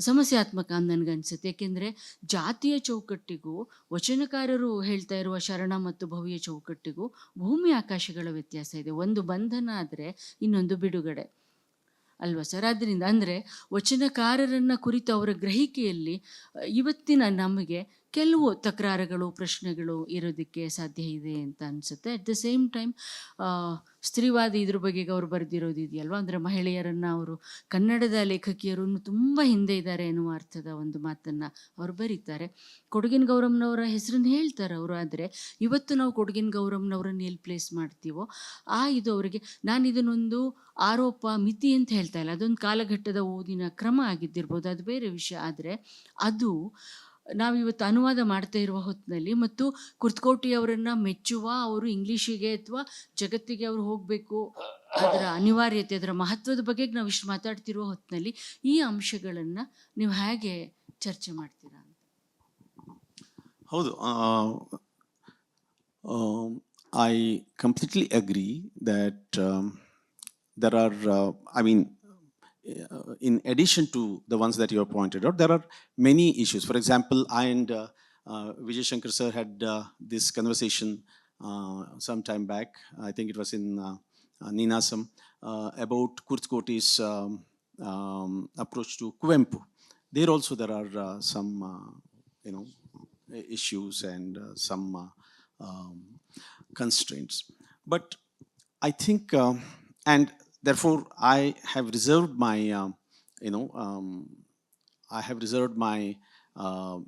ಸಮಸ್ಯಾತ್ಮಕ ಅಂತ ನನಗನ್ಸುತ್ತೆ. ಏಕೆಂದರೆ ಜಾತಿಯ ಚೌಕಟ್ಟಿಗೂ ವಚನಕಾರರು ಹೇಳ್ತಾ ಇರುವ ಶರಣ ಮತ್ತು ಭವಿಯ ಚೌಕಟ್ಟಿಗೂ ಭೂಮಿ ಆಕಾಶಗಳ ವ್ಯತ್ಯಾಸ ಇದೆ. ಒಂದು ಬಂಧನ ಆದರೆ ಇನ್ನೊಂದು ಬಿಡುಗಡೆ ಅಲ್ವಾ ಸರ್? ಆದ್ದರಿಂದ ಅಂದರೆ ವಚನಕಾರರನ್ನು ಕುರಿತು ಅವರ ಗ್ರಹಿಕೆಯಲ್ಲಿ ಇವತ್ತಿನ ನಮಗೆ ಕೆಲವು ತಕರಾರುಗಳು, ಪ್ರಶ್ನೆಗಳು ಇರೋದಕ್ಕೆ ಸಾಧ್ಯ ಇದೆ ಅಂತ ಅನಿಸುತ್ತೆ. ಅಟ್ ದ ಸೇಮ್ ಟೈಮ್ ಸ್ತ್ರೀವಾದಿ ಇದ್ರ ಬಗ್ಗೆ ಅವರು ಬರೆದಿರೋದು ಇದೆಯಲ್ವ, ಅಂದರೆ ಮಹಿಳೆಯರನ್ನು ಅವರು ಕನ್ನಡದ ಲೇಖಕಿಯರನ್ನು ತುಂಬ ಹಿಂದೆ ಇದ್ದಾರೆ ಎನ್ನುವ ಅರ್ಥದ ಒಂದು ಮಾತನ್ನು ಅವರು ಬರೀತಾರೆ. ಕೊಡಗಿನ ಗೌರಮ್ಮನವರ ಹೆಸರನ್ನು ಹೇಳ್ತಾರೆ ಅವರು, ಆದರೆ ಇವತ್ತು ನಾವು ಕೊಡಗಿನ ಗೌರಮ್ಮನವರನ್ನು ಎಲ್ಲಿ ಪ್ಲೇಸ್ ಮಾಡ್ತೀವೋ ಇದು ಅವರಿಗೆ, ನಾನು ಇದನ್ನೊಂದು ಆರೋಪ ಮಿತಿ ಅಂತ ಹೇಳ್ತಾ ಇಲ್ಲ, ಅದೊಂದು ಕಾಲಘಟ್ಟದ ಓದಿನ ಕ್ರಮ ಆಗಿದ್ದಿರ್ಬೋದು, ಅದು ಬೇರೆ ವಿಷಯ. ಆದರೆ ಅದು ನಾವಿವತ್ತು ಅನುವಾದ ಮಾಡ್ತಾ ಇರುವ ಹೊತ್ತಿನಲ್ಲಿ ಮತ್ತು ಕುರ್ತಕೋಟಿಯವರನ್ನು ಮೆಚ್ಚುವ, ಅವರು ಇಂಗ್ಲೀಷಿಗೆ ಅಥವಾ ಜಗತ್ತಿಗೆ ಅವರು ಹೋಗಬೇಕು, ಅದರ ಅನಿವಾರ್ಯತೆ, ಅದರ ಮಹತ್ವದ ಬಗ್ಗೆ ನಾವು ಇಷ್ಟು ಮಾತಾಡ್ತಿರುವ ಹೊತ್ತಿನಲ್ಲಿ ಈ ಅಂಶಗಳನ್ನು ನೀವು ಹೇಗೆ ಚರ್ಚೆ ಮಾಡ್ತೀರಾ ಅಂತ? ಹೌದು, I completely agree that there are, in addition to the ones that you have pointed out, there are many issues. For example, I and Vijay Shankar sir had this conversation some time back. I think it was in Ninasam, about Kurtkoti's approach to Kuvempu. There also there are some issues and some constraints. But I think, and therefore, I have reserved my,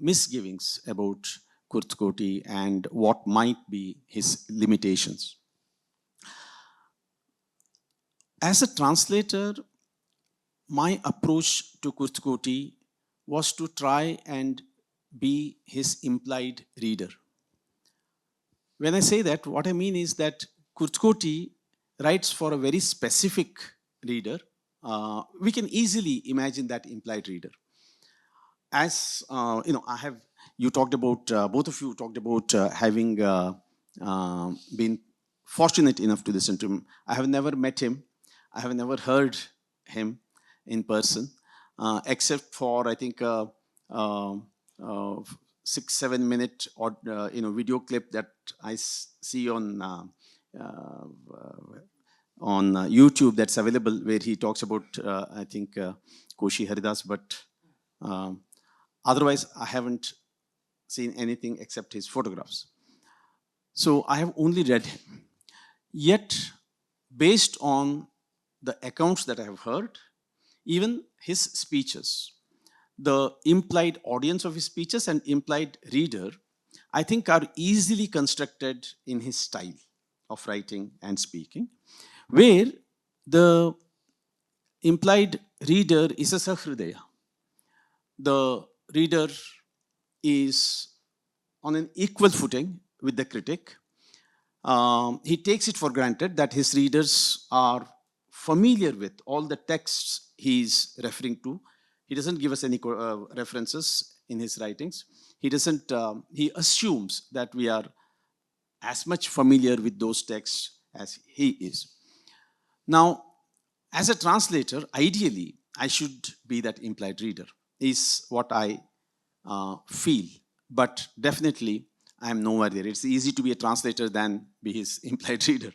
misgivings about Kurtkoti and what might be his limitations. as a translator, my approach to Kurtkoti was to try and be his implied reader. When I say that, what I mean is that Kurtkoti writes for a very specific reader. We can easily imagine that implied reader. As you talked about, both of you talked about having been fortunate enough to listen to him. I have never met him. I have never heard him in person, except for, I think, 6-7 minute or video clip that I see on YouTube that's available, where he talks about I think Koshi Haridas, but otherwise I haven't seen anything except his photographs. So I have only read him. Yet, based on the accounts that I have heard, even his speeches, the implied audience of his speeches and implied reader, I think, are easily constructed in his style of writing and speaking, where the implied reader is a sahridaya. The reader is on an equal footing with the critic. He takes it for granted that his readers are familiar with all the texts he's referring to. He doesn't give us any references in his writings. He doesn't. He assumes that we are as much familiar with those texts as he is. Now, as a translator, ideally, I should be that implied reader, is what I feel. But definitely, I am nowhere there. It's easy to be a translator than be his implied reader.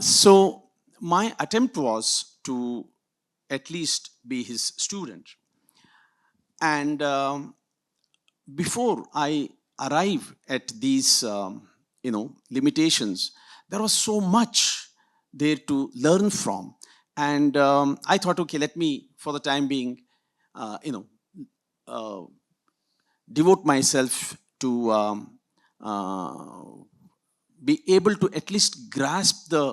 So my attempt was to at least be his student. And before I arrive at these, limitations, there was so much there to learn from. And I thought, okay, let me, for the time being, devote myself to be able to at least grasp the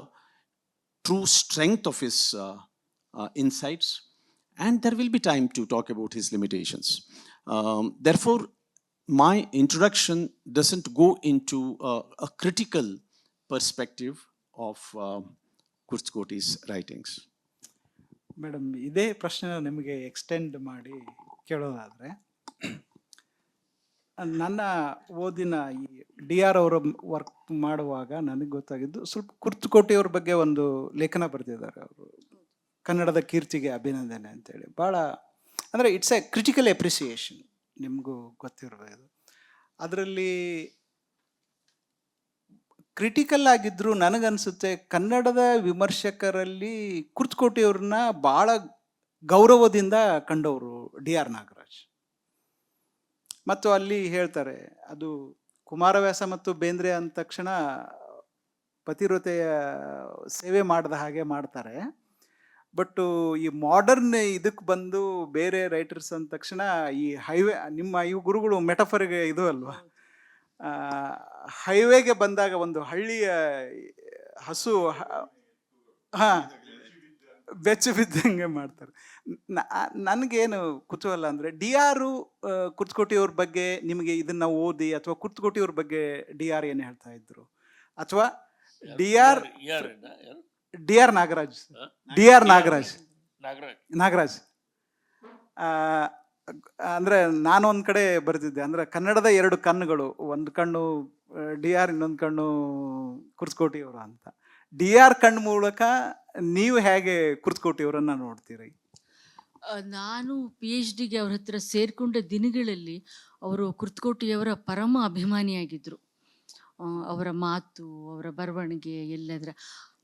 true strength of his insights, and there will be time to talk about his limitations. Therefore, my introduction doesn't go into a critical perspective of Kurtkoti's writings. Madam, ಇದೇ ಪ್ರಶ್ನೆ ನಿಮಗೆ extend ಮಾಡಿ ಕೇಳೋದಾದರೆ, ನನ್ನ ಓದಿನ ಈ DR ಅವರ work ಮಾಡುವಾಗ ನನಗೆ ಗೊತ್ತಾಗಿದ್ದು, ಸ್ವಲ್ಪ ಕುರ್ತಕೋಟಿಯವ್ರ ಬಗ್ಗೆ ಒಂದು ಲೇಖನ ಬರೆದಿದ್ದಾರೆ ಅವರು, ಕನ್ನಡದ ಕೀರ್ತಿಗೆ ಅಭಿನಂದನೆ ಅಂತೇಳಿ. ಭಾಳ ಅಂದರೆ ಇಟ್ಸ್ ಎ ಕ್ರಿಟಿಕಲ್ ಎಪ್ರಿಸಿಯೇಷನ್, ನಿಮಗೂ ಗೊತ್ತಿರಬಹುದು. ಅದರಲ್ಲಿ ಕ್ರಿಟಿಕಲ್ ಆಗಿದ್ದರೂ ನನಗನ್ಸುತ್ತೆ ಕನ್ನಡದ ವಿಮರ್ಶಕರಲ್ಲಿ ಕುರ್ತಕೋಟಿಯವ್ರನ್ನ ಭಾಳ ಗೌರವದಿಂದ ಕಂಡವರು DR ನಾಗರಾಜ್. ಮತ್ತು ಅಲ್ಲಿ ಹೇಳ್ತಾರೆ, ಅದು ಕುಮಾರವ್ಯಾಸ ಮತ್ತು ಬೇಂದ್ರೆ ಅಂದ ತಕ್ಷಣ ಪತಿವ್ರತೆಯ ಸೇವೆ ಮಾಡಿದ ಹಾಗೆ ಮಾಡ್ತಾರೆ. ಬಟ್ ಈ ಮಾಡರ್ನ್ ಇದಕ್ಕೆ ಬಂದು ಬೇರೆ ರೈಟರ್ಸ್ ಅಂದ ತಕ್ಷಣ ಈ ಹೈವೇ, ನಿಮ್ಮ ಈ ಗುರುಗಳು ಮೆಟಫರ್ಗೆ ಇದು ಅಲ್ವಾ, ಹೈವೇಗೆ ಬಂದಾಗ ಒಂದು ಹಳ್ಳಿಯ ಹಸು ಬೆಚ್ಚು ಬಿದ್ದಂಗೆ ಮಾಡ್ತಾರೆ. ನನಗೇನು ಕುತೂಹಲ ಅಂದರೆ, DR ಕುರ್ತಕೋಟಿಯವ್ರ ಬಗ್ಗೆ ನಿಮಗೆ ಇದನ್ನು ಓದಿ, ಅಥವಾ ಕುರ್ತಕೋಟಿಯವ್ರ ಬಗ್ಗೆ DR ಏನು ಹೇಳ್ತಾ ಇದ್ರು, ಅಥವಾ DR ನಾಗರಾಜ್ ನಾಗರಾಜ್ ಅಂದರೆ ನಾನು ಒಂದು ಕಡೆ ಬರೆದಿದ್ದೆ, ಅಂದರೆ ಕನ್ನಡದ ಎರಡು ಕಣ್ಣುಗಳು, ಒಂದು ಕಣ್ಣು DR, ಇನ್ನೊಂದು ಕಣ್ಣು ಕುರ್ತಕೋಟಿಯವರು ಅಂತ. DR ಕಣ್ಣು ಮೂಲಕ ನೀವು ಹೇಗೆ ಕುರ್ತಕೋಟಿಯವರನ್ನ ನೋಡ್ತೀರಿ? ನಾನು PhDಗೆ ಅವ್ರ ಹತ್ರ ಸೇರಿಕೊಂಡ ದಿನಗಳಲ್ಲಿ ಅವರು ಕುರ್ತಕೋಟಿಯವರ ಪರಮ ಅಭಿಮಾನಿಯಾಗಿದ್ದರು. ಅವರ ಮಾತು, ಅವರ ಬರವಣಿಗೆ ಎಲ್ಲದರ.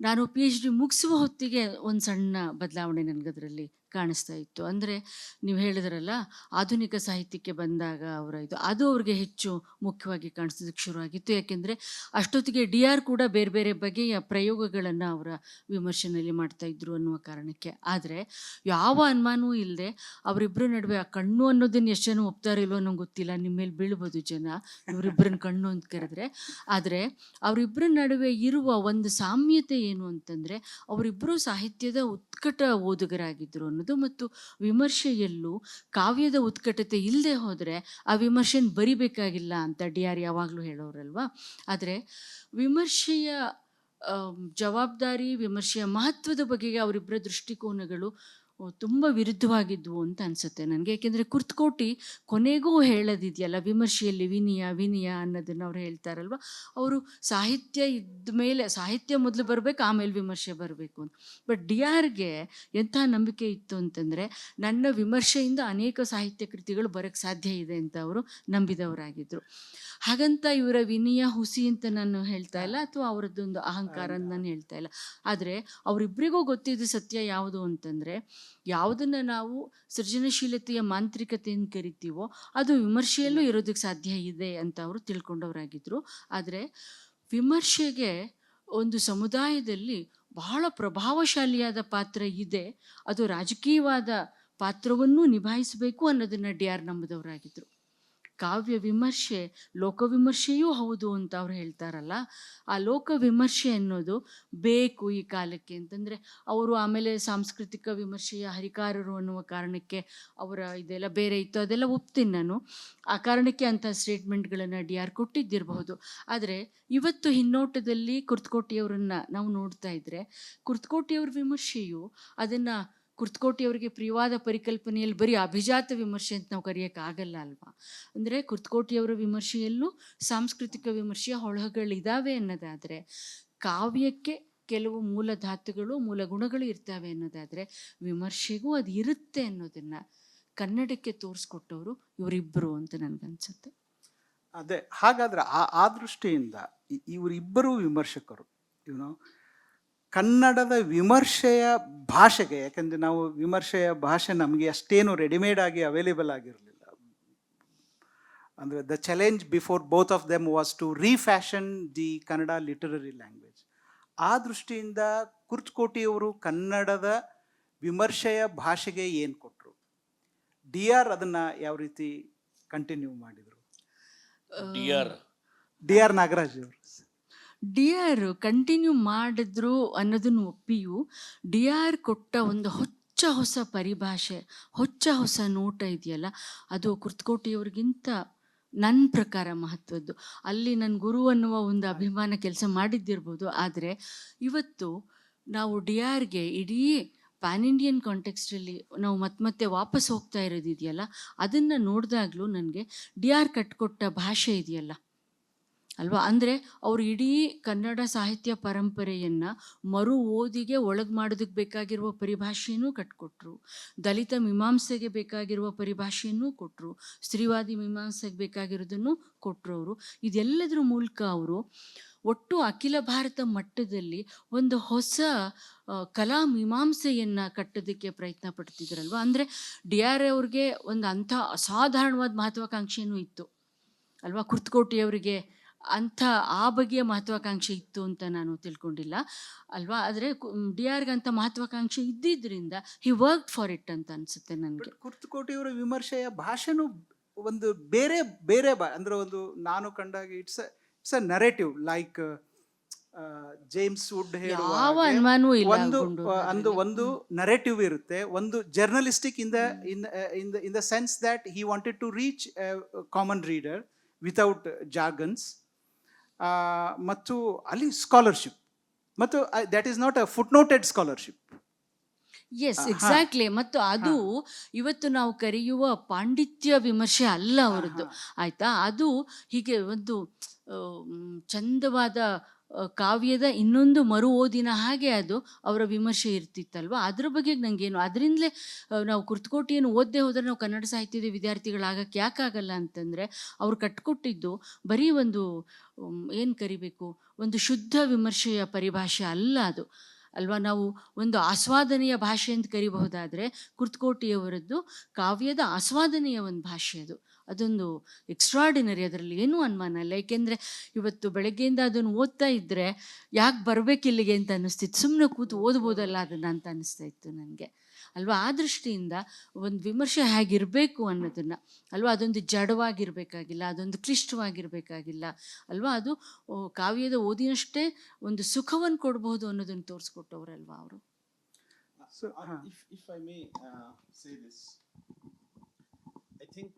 ನಾನು PhD ಮುಗಿಸುವ ಹೊತ್ತಿಗೆ ಒಂದು ಸಣ್ಣ ಬದಲಾವಣೆ ನನಗದರಲ್ಲಿ ಕಾಣಿಸ್ತಾ ಇತ್ತು. ಅಂದರೆ ನೀವು ಹೇಳಿದ್ರಲ್ಲ, ಆಧುನಿಕ ಸಾಹಿತ್ಯಕ್ಕೆ ಬಂದಾಗ ಅವರ ಅದು ಅವ್ರಿಗೆ ಹೆಚ್ಚು ಮುಖ್ಯವಾಗಿ ಕಾಣಿಸೋದಕ್ಕೆ ಶುರುವಾಗಿತ್ತು. ಯಾಕೆಂದರೆ ಅಷ್ಟೊತ್ತಿಗೆ DR ಕೂಡ ಬೇರೆ ಬೇರೆ ಬಗೆಯ ಪ್ರಯೋಗಗಳನ್ನು ಅವರ ವಿಮರ್ಶೆಯಲ್ಲಿ ಮಾಡ್ತಾಯಿದ್ರು ಅನ್ನುವ ಕಾರಣಕ್ಕೆ. ಆದರೆ ಯಾವ ಅನುಮಾನವೂ ಇಲ್ಲದೆ ಅವರಿಬ್ಬರ ನಡುವೆ ಆ ಕಣ್ಣು ಅನ್ನೋದನ್ನು ಎಷ್ಟು ಜನ ಒಪ್ತಾರೋ ಇಲ್ವೋ ನಂಗೆ ಗೊತ್ತಿಲ್ಲ, ನಿಮ್ಮ ಮೇಲೆ ಬೀಳ್ಬೋದು ಜನ ಇವರಿಬ್ಬರನ್ನ ಕಣ್ಣು ಅಂತ ಕರೆದ್ರೆ. ಆದರೆ ಅವರಿಬ್ಬರ ನಡುವೆ ಇರುವ ಒಂದು ಸಾಮ್ಯತೆ ಏನು ಅಂತಂದರೆ ಅವರಿಬ್ಬರೂ ಸಾಹಿತ್ಯದ ಉತ್ಕಟ ಓದುಗರಾಗಿದ್ದರು ಅನ್ನೋದು, ಮತ್ತು ವಿಮರ್ಶೆಯಲ್ಲೂ ಕಾವ್ಯದ ಉತ್ಕಟತೆ ಇಲ್ಲದೆ ಹೋದರೆ ಆ ವಿಮರ್ಶೆನ ಬರಿಬೇಕಾಗಿಲ್ಲ ಅಂತ ಡಿ ಆರ್ ಯಾವಾಗಲೂ ಹೇಳೋರಲ್ವ. ಆದರೆ ವಿಮರ್ಶೆಯ ಜವಾಬ್ದಾರಿ, ವಿಮರ್ಶೆಯ ಮಹತ್ವದ ಬಗೆಗೆ ಅವರಿಬ್ಬರ ದೃಷ್ಟಿಕೋನಗಳು ತುಂಬ ವಿರುದ್ಧವಾಗಿದ್ವು ಅಂತ ಅನಿಸುತ್ತೆ ನನಗೆ. ಏಕೆಂದರೆ ಕುರ್ತಕೋಟಿ ಕೊನೆಗೂ ಹೇಳೋದಿದೆಯಲ್ಲ, ವಿಮರ್ಶೆಯಲ್ಲಿ ವಿನಯ ವಿನಯ ಅನ್ನೋದನ್ನು ಅವ್ರು ಹೇಳ್ತಾರಲ್ವ. ಅವರು ಸಾಹಿತ್ಯ ಇದ್ದ ಮೇಲೆ ಸಾಹಿತ್ಯ ಮೊದಲು ಬರಬೇಕು, ಆಮೇಲೆ ವಿಮರ್ಶೆ ಬರಬೇಕು ಅಂತ. ಬಟ್ ಡಿ ಆರ್ಗೆ ಎಂಥ ನಂಬಿಕೆ ಇತ್ತು ಅಂತಂದರೆ, ನನ್ನ ವಿಮರ್ಶೆಯಿಂದ ಅನೇಕ ಸಾಹಿತ್ಯ ಕೃತಿಗಳು ಬರೋಕ್ಕೆ ಸಾಧ್ಯ ಇದೆ ಅಂತ ಅವರು ನಂಬಿದವರಾಗಿದ್ದರು. ಹಾಗಂತ ಇವರ ವಿನಯ ಹುಸಿ ಅಂತ ನಾನು ಹೇಳ್ತಾ ಇಲ್ಲ, ಅಥವಾ ಅವರದ್ದೊಂದು ಅಹಂಕಾರ ಅಂತ ನಾನು ಹೇಳ್ತಾ ಇಲ್ಲ. ಆದರೆ ಅವರಿಬ್ಬರಿಗೂ ಗೊತ್ತಿದ್ದ ಸತ್ಯ ಯಾವುದು ಅಂತಂದರೆ, ಯಾವುದನ್ನು ನಾವು ಸೃಜನಶೀಲತೆಯ ಮಾಂತ್ರಿಕತೆ ಅಂತ ಕರಿತೀವೋ ಅದು ವಿಮರ್ಶೆಯಲ್ಲೂ ಇರೋದಕ್ಕೆ ಸಾಧ್ಯ ಇದೆ ಅಂತ ಅವರು ತಿಳ್ಕೊಂಡವರಾಗಿದ್ದರು. ಆದರೆ ವಿಮರ್ಶೆಗೆ ಒಂದು ಸಮುದಾಯದಲ್ಲಿ ಬಹಳ ಪ್ರಭಾವಶಾಲಿಯಾದ ಪಾತ್ರ ಇದೆ, ಅದು ರಾಜಕೀಯವಾದ ಪಾತ್ರವನ್ನೂ ನಿಭಾಯಿಸಬೇಕು ಅನ್ನೋದನ್ನು ಡಿ ಆರ್ ನಂಬಿದವರಾಗಿದ್ದರು. ಕಾವ್ಯ ವಿಮರ್ಶೆ ಲೋಕವಿಮರ್ಶೆಯೂ ಹೌದು ಅಂತ ಅವ್ರು ಹೇಳ್ತಾರಲ್ಲ, ಆ ಲೋಕವಿಮರ್ಶೆ ಅನ್ನೋದು ಬೇಕು ಈ ಕಾಲಕ್ಕೆ ಅಂತಂದರೆ, ಅವರು ಆಮೇಲೆ ಸಾಂಸ್ಕೃತಿಕ ವಿಮರ್ಶೆಯ ಹರಿಕಾರರು ಅನ್ನುವ ಕಾರಣಕ್ಕೆ ಅವರ ಇದೆಲ್ಲ ಬೇರೆ ಇತ್ತು, ಅದೆಲ್ಲ ಒಪ್ತೀನಿ ನಾನು. ಆ ಕಾರಣಕ್ಕೆ ಅಂಥ ಸ್ಟೇಟ್ಮೆಂಟ್ಗಳನ್ನು ಡಿ ಆರ್ ಕೊಟ್ಟಿದ್ದಿರಬಹುದು. ಆದರೆ ಇವತ್ತು ಹಿನ್ನೋಟದಲ್ಲಿ ಕುರ್ತಕೋಟಿಯವರನ್ನು ನಾವು ನೋಡ್ತಾ ಇದ್ದರೆ, ಕುರ್ತಕೋಟಿಯವ್ರ ವಿಮರ್ಶೆಯು ಅದನ್ನು ಕುರ್ತಕೋಟಿಯವರಿಗೆ ಪ್ರಿಯವಾದ ಪರಿಕಲ್ಪನೆಯಲ್ಲಿ ಬರೀ ಅಭಿಜಾತ ವಿಮರ್ಶೆ ಅಂತ ನಾವು ಕರೆಯೋಕ್ಕಾಗಲ್ಲ ಅಲ್ವಾ. ಅಂದರೆ ಕುರ್ತಕೋಟಿಯವರ ವಿಮರ್ಶೆಯಲ್ಲೂ ಸಾಂಸ್ಕೃತಿಕ ವಿಮರ್ಶೆಯ ಹೊಳಹುಗಳಿದ್ದಾವೆ ಅನ್ನೋದಾದರೆ, ಕಾವ್ಯಕ್ಕೆ ಕೆಲವು ಮೂಲ ಧಾತುಗಳು ಮೂಲ ಗುಣಗಳು ಇರ್ತವೆ ಅನ್ನೋದಾದರೆ, ವಿಮರ್ಶೆಗೂ ಅದು ಇರುತ್ತೆ ಅನ್ನೋದನ್ನು ಕನ್ನಡಕ್ಕೆ ತೋರಿಸ್ಕೊಟ್ಟವರು ಇವರಿಬ್ಬರು ಅಂತ ನನಗನ್ಸುತ್ತೆ. ಅದೇ, ಹಾಗಾದರೆ ಆ ದೃಷ್ಟಿಯಿಂದ ಇವರಿಬ್ಬರು ವಿಮರ್ಶಕರು ಕನ್ನಡದ ವಿಮರ್ಶೆಯ ಭಾಷೆಗೆ, ಯಾಕಂದರೆ ನಾವು ವಿಮರ್ಶೆಯ ಭಾಷೆ ನಮಗೆ ಅಷ್ಟೇನು ರೆಡಿಮೇಡ್ ಆಗಿ ಅವೈಲೇಬಲ್ ಆಗಿರಲಿಲ್ಲ. ಅಂದರೆ the challenge before both of them was to refashion the Kannada literary language. ಆ ದೃಷ್ಟಿಯಿಂದ ಕುರ್ತಕೋಟಿಯವರು ಕನ್ನಡದ ವಿಮರ್ಶೆಯ ಭಾಷೆಗೆ ಏನು ಕೊಟ್ಟರು, ಡಿ ಆರ್ ಅದನ್ನು ಯಾವ ರೀತಿ ಕಂಟಿನ್ಯೂ ಮಾಡಿದರು? ಡಿ ಆರ್ ನಾಗರಾಜ್ ಅವರು ಡಿ ಆರ್ ಕಂಟಿನ್ಯೂ ಮಾಡಿದ್ರು ಅನ್ನೋದನ್ನು ಒಪ್ಪಿಯೂ, ಡಿ ಆರ್ ಕೊಟ್ಟ ಒಂದು ಹೊಸ ಪರಿಭಾಷೆ, ಹೊಸ ನೋಟ ಇದೆಯಲ್ಲ, ಅದು ಕುರ್ತಕೋಟಿಯವ್ರಿಗಿಂತ ನನ್ನ ಪ್ರಕಾರ ಮಹತ್ವದ್ದು. ಅಲ್ಲಿ ನನ್ನ ಗುರು ಅನ್ನುವ ಒಂದು ಅಭಿಮಾನ ಕೆಲಸ ಮಾಡಿದ್ದಿರ್ಬೋದು. ಆದರೆ ಇವತ್ತು ನಾವು ಡಿ ಆರ್ಗೆ ಇಡೀ ಪ್ಯಾನ್ ಇಂಡಿಯನ್ ಕಾಂಟೆಕ್ಸ್ಟಲ್ಲಿ ನಾವು ಮತ್ತೆ ವಾಪಸ್ ಹೋಗ್ತಾ ಇರೋದಿದೆಯಲ್ಲ, ಅದನ್ನು ನೋಡಿದಾಗಲೂ ನನಗೆ ಡಿ ಆರ್ ಕಟ್ಕೊಟ್ಟ ಭಾಷೆ ಇದೆಯಲ್ಲ ಅಲ್ವಾ, ಅಂದರೆ ಅವರು ಇಡೀ ಕನ್ನಡ ಸಾಹಿತ್ಯ ಪರಂಪರೆಯನ್ನು ಮರು ಓದಿಗೆ ಒಳಗೆ ಮಾಡೋದಕ್ಕೆ ಬೇಕಾಗಿರುವ ಪರಿಭಾಷೆಯೂ ಕಟ್ಕೊಟ್ರು, ದಲಿತ ಮೀಮಾಂಸೆಗೆ ಬೇಕಾಗಿರುವ ಪರಿಭಾಷೆಯನ್ನೂ ಕೊಟ್ಟರು, ಸ್ತ್ರೀವಾದಿ ಮೀಮಾಂಸೆಗೆ ಬೇಕಾಗಿರೋದನ್ನು ಕೊಟ್ಟರು ಅವರು. ಇದೆಲ್ಲದರ ಮೂಲಕ ಅವರು ಒಟ್ಟು ಅಖಿಲ ಭಾರತ ಮಟ್ಟದಲ್ಲಿ ಒಂದು ಹೊಸ ಕಲಾ ಮೀಮಾಂಸೆಯನ್ನು ಕಟ್ಟೋದಕ್ಕೆ ಪ್ರಯತ್ನ ಪಡ್ತಿದ್ರಲ್ವ. ಅಂದರೆ ಡಿ ಆರ್ ಅವ್ರಿಗೆ ಒಂದು ಅಂಥ ಅಸಾಧಾರಣವಾದ ಮಹತ್ವಾಕಾಂಕ್ಷೆಯೂ ಇತ್ತು ಅಲ್ವಾ. ಕುರ್ತಕೋಟಿಯವರಿಗೆ ಅಂಥ ಆ ಬಗೆಯ ಮಹತ್ವಾಕಾಂಕ್ಷೆ ಇತ್ತು ಅಂತ ನಾನು ತಿಳ್ಕೊಂಡಿಲ್ಲ ಅಲ್ವಾ. ಆದರೆ ಡಿ ಆರ್ಗೆ ಅಂಥ ಮಹತ್ವಾಕಾಂಕ್ಷೆ ಇದ್ದಿದ್ದರಿಂದ ಹಿ ವರ್ಕ್ ಫಾರ್ ಇಟ್ ಅಂತ ಅನಿಸುತ್ತೆ ನನಗೆ. ಕುರ್ತಕೋಟಿಯವರ ವಿಮರ್ಶೆಯ ಭಾಷೆನೂ ಒಂದು ಬೇರೆ ಬೇರೆ ಅಂದರೆ ಒಂದು ನಾನು ಕಂಡಾಗ it's a narrative, like James Wood ಹೇಳುವ ಒಂದು ನರೇಟಿವ್ ಇರುತ್ತೆ, ಒಂದು journalistic in the sense that he wanted to reach common reader without jargons, ಮತ್ತು ಅಲ್ಲಿ ಸ್ಕಾಲರ್ಶಿಪ್, ಮತ್ತು that is not a footnoted scholarship. Yes, exactly. ಮತ್ತು ಅದು ಇವತ್ತು ನಾವು ಕರೆಯುವ ಪಾಂಡಿತ್ಯ ವಿಮರ್ಶೆ ಅಲ್ಲ ಅವರದ್ದು, ಆಯಿತಾ. ಅದು ಹೀಗೆ ಒಂದು ಚಂದವಾದ ಕಾವ್ಯದ ಇನ್ನೊಂದು ಮರು ಓದಿನ ಹಾಗೆ ಅದು ಅವರ ವಿಮರ್ಶೆ ಇರ್ತಿತ್ತಲ್ವ. ಅದ್ರ ಬಗ್ಗೆ ನನಗೇನು, ಅದರಿಂದಲೇ ನಾವು ಕುರ್ತಕೋಟಿಯನ್ನು ಓದದೆ ಹೋದರೆ ನಾವು ಕನ್ನಡ ಸಾಹಿತ್ಯದ ವಿದ್ಯಾರ್ಥಿಗಳಾಗಕ್ಕೆ ಯಾಕಾಗಲ್ಲ ಅಂತಂದರೆ, ಅವ್ರು ಕಟ್ಕೊಟ್ಟಿದ್ದು ಬರೀ ಒಂದು ಏನು ಕರಿಬೇಕು, ಒಂದು ಶುದ್ಧ ವಿಮರ್ಶೆಯ ಪರಿಭಾಷೆ ಅಲ್ಲ ಅದು ಅಲ್ವಾ. ನಾವು ಒಂದು ಆಸ್ವಾದನೆಯ ಭಾಷೆ ಅಂತ ಕರಿಬಹುದಾದರೆ ಕುರ್ತಕೋಟಿಯವರದ್ದು ಕಾವ್ಯದ ಆಸ್ವಾದನೆಯ ಒಂದು ಭಾಷೆ ಅದು. ಅದೊಂದು ಎಕ್ಸ್ಟ್ರಾಡಿನರಿ, ಅದರಲ್ಲಿ ಏನೂ ಅನುಮಾನ ಇಲ್ಲ. ಏಕೆಂದರೆ ಇವತ್ತು ಬೆಳಗ್ಗೆಯಿಂದ ಅದನ್ನು ಓದ್ತಾ ಇದ್ದರೆ ಯಾಕೆ ಬರಬೇಕು ಇಲ್ಲಿಗೆ ಅಂತ ಅನ್ನಿಸ್ತಿತ್ತು, ಸುಮ್ಮನೆ ಕೂತು ಓದ್ಬೋದಲ್ಲ ಅದನ್ನು ಅಂತ ಅನ್ನಿಸ್ತಾ ಇತ್ತು ನನಗೆ ಅಲ್ವಾ. ಆ ದೃಷ್ಟಿಯಿಂದ ಒಂದು ವಿಮರ್ಶೆ ಹೇಗಿರಬೇಕು ಅನ್ನೋದನ್ನು ಅಲ್ವಾ, ಅದೊಂದು ಜಡವಾಗಿರಬೇಕಾಗಿಲ್ಲ, ಅದೊಂದು ಕ್ಲಿಷ್ಟವಾಗಿರಬೇಕಾಗಿಲ್ಲ ಅಲ್ವಾ, ಅದು ಕಾವ್ಯದ ಓದಿನಷ್ಟೇ ಒಂದು ಸುಖವನ್ನು ಕೊಡಬಹುದು ಅನ್ನೋದನ್ನು ತೋರಿಸ್ಕೊಟ್ಟವ್ರಲ್ವಾ ಅವರು. So, if I may say this, I think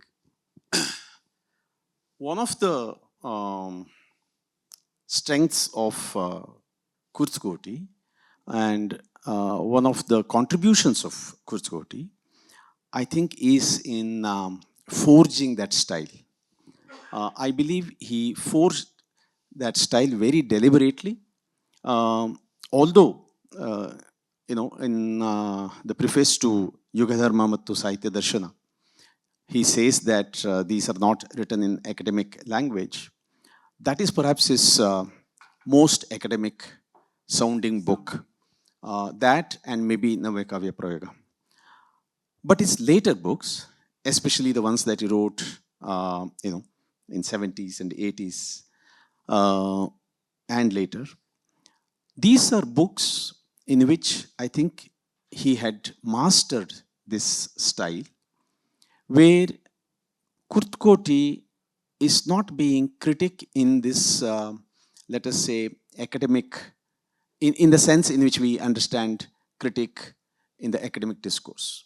one of the strengths of Kurtkoti and one of the contributions of Kurtkoti, I think, is in forging that style. I believe he forged that style very deliberately. Although, in the preface to Yugadharma Mattu Sahitya Darshana, he says that these are not written in academic language. That is perhaps his most academic sounding book. That and maybe Navakavya Prayoga. But his later books, especially the ones that he wrote, in 70s and 80s and later, these are books in which I think he had mastered this style, where Kurtkoti is not being critic in this, let us say, academic, in the sense in which we understand critic in the academic discourse.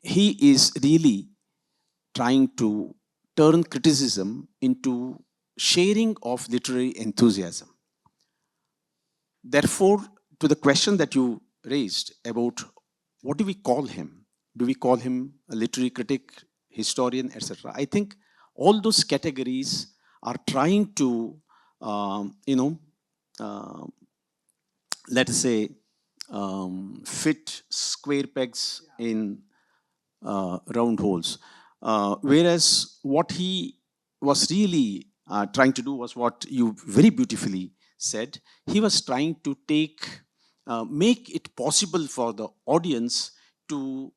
He is really trying to turn criticism into sharing of literary enthusiasm. Therefore, to the question that you raised about what do we call him? Do we call him a literary critic, historian, etc.? I think all those categories are trying to, let us say, fit square pegs in round holes. Whereas what he was really trying to do was what you very beautifully said. He was trying to make it possible for the audience to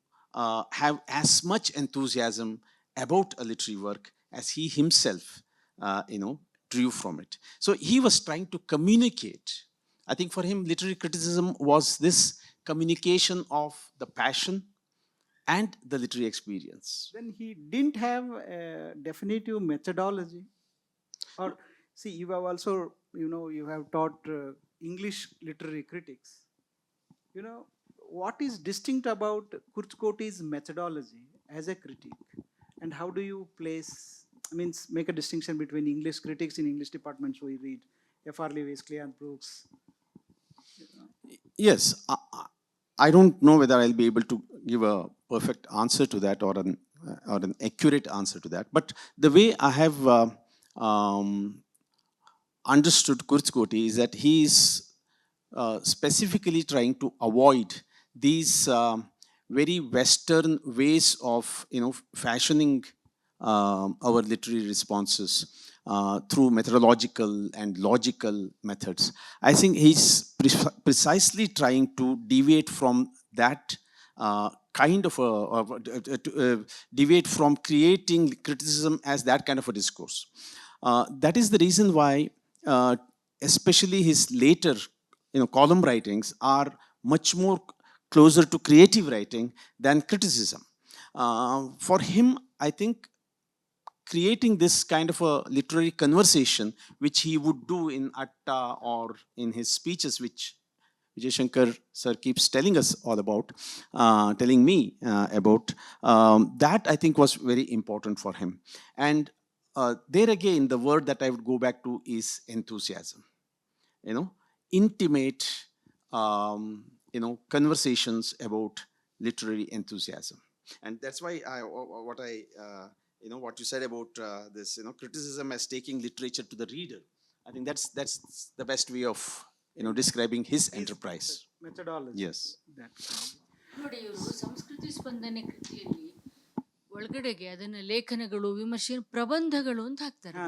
have as much enthusiasm about a literary work as he himself, drew from it. So he was trying to communicate. I think for him, literary criticism was this communication of the passion and the literary experience. Then he didn't have a definitive methodology. Or see, you have also, you have taught English literary critics. What is distinct about Kurtkoti's methodology as a critic, and how do you make a distinction between English critics in English departments we read F.R. Lewis, Cleon Brooks? Yes, I don't know whether I'll be able to give a perfect answer to that or an accurate answer to that. But the way I have understood Kurtkoti is that he is specifically trying to avoid these very Western ways of fashioning our literary responses through methodological and logical methods. I think he's precisely trying to deviate from that kind of deviate from creating criticism as that kind of a discourse. That is the reason why, especially his later, column writings are much more closer to creative writing than criticism. For him, I think creating this kind of a literary conversation, which he would do in Atta or in his speeches, which Vijay Shankar sir keeps telling us all about, telling me about, that I think was very important for him. And there again, the word that I would go back to is enthusiasm. Intimate, conversations about literary enthusiasm. And that's why what you said about this, criticism as taking literature to the reader. I think that's the best way of, describing his enterprise. Methodology. Yes. ನೋಡಿ, ಇವರು ಸಂಸ್ಕೃತಿ ಸ್ಪಂದನೆ ಕೃತಿಯಲ್ಲಿ ಒಳಗಡೆಗೆ ಅದನ್ನ ಲೇಖನಗಳು, ವಿಮರ್ಶೆ, ಪ್ರಬಂಧಗಳು ಅಂತ ಹಾಕ್ತಾರೆ.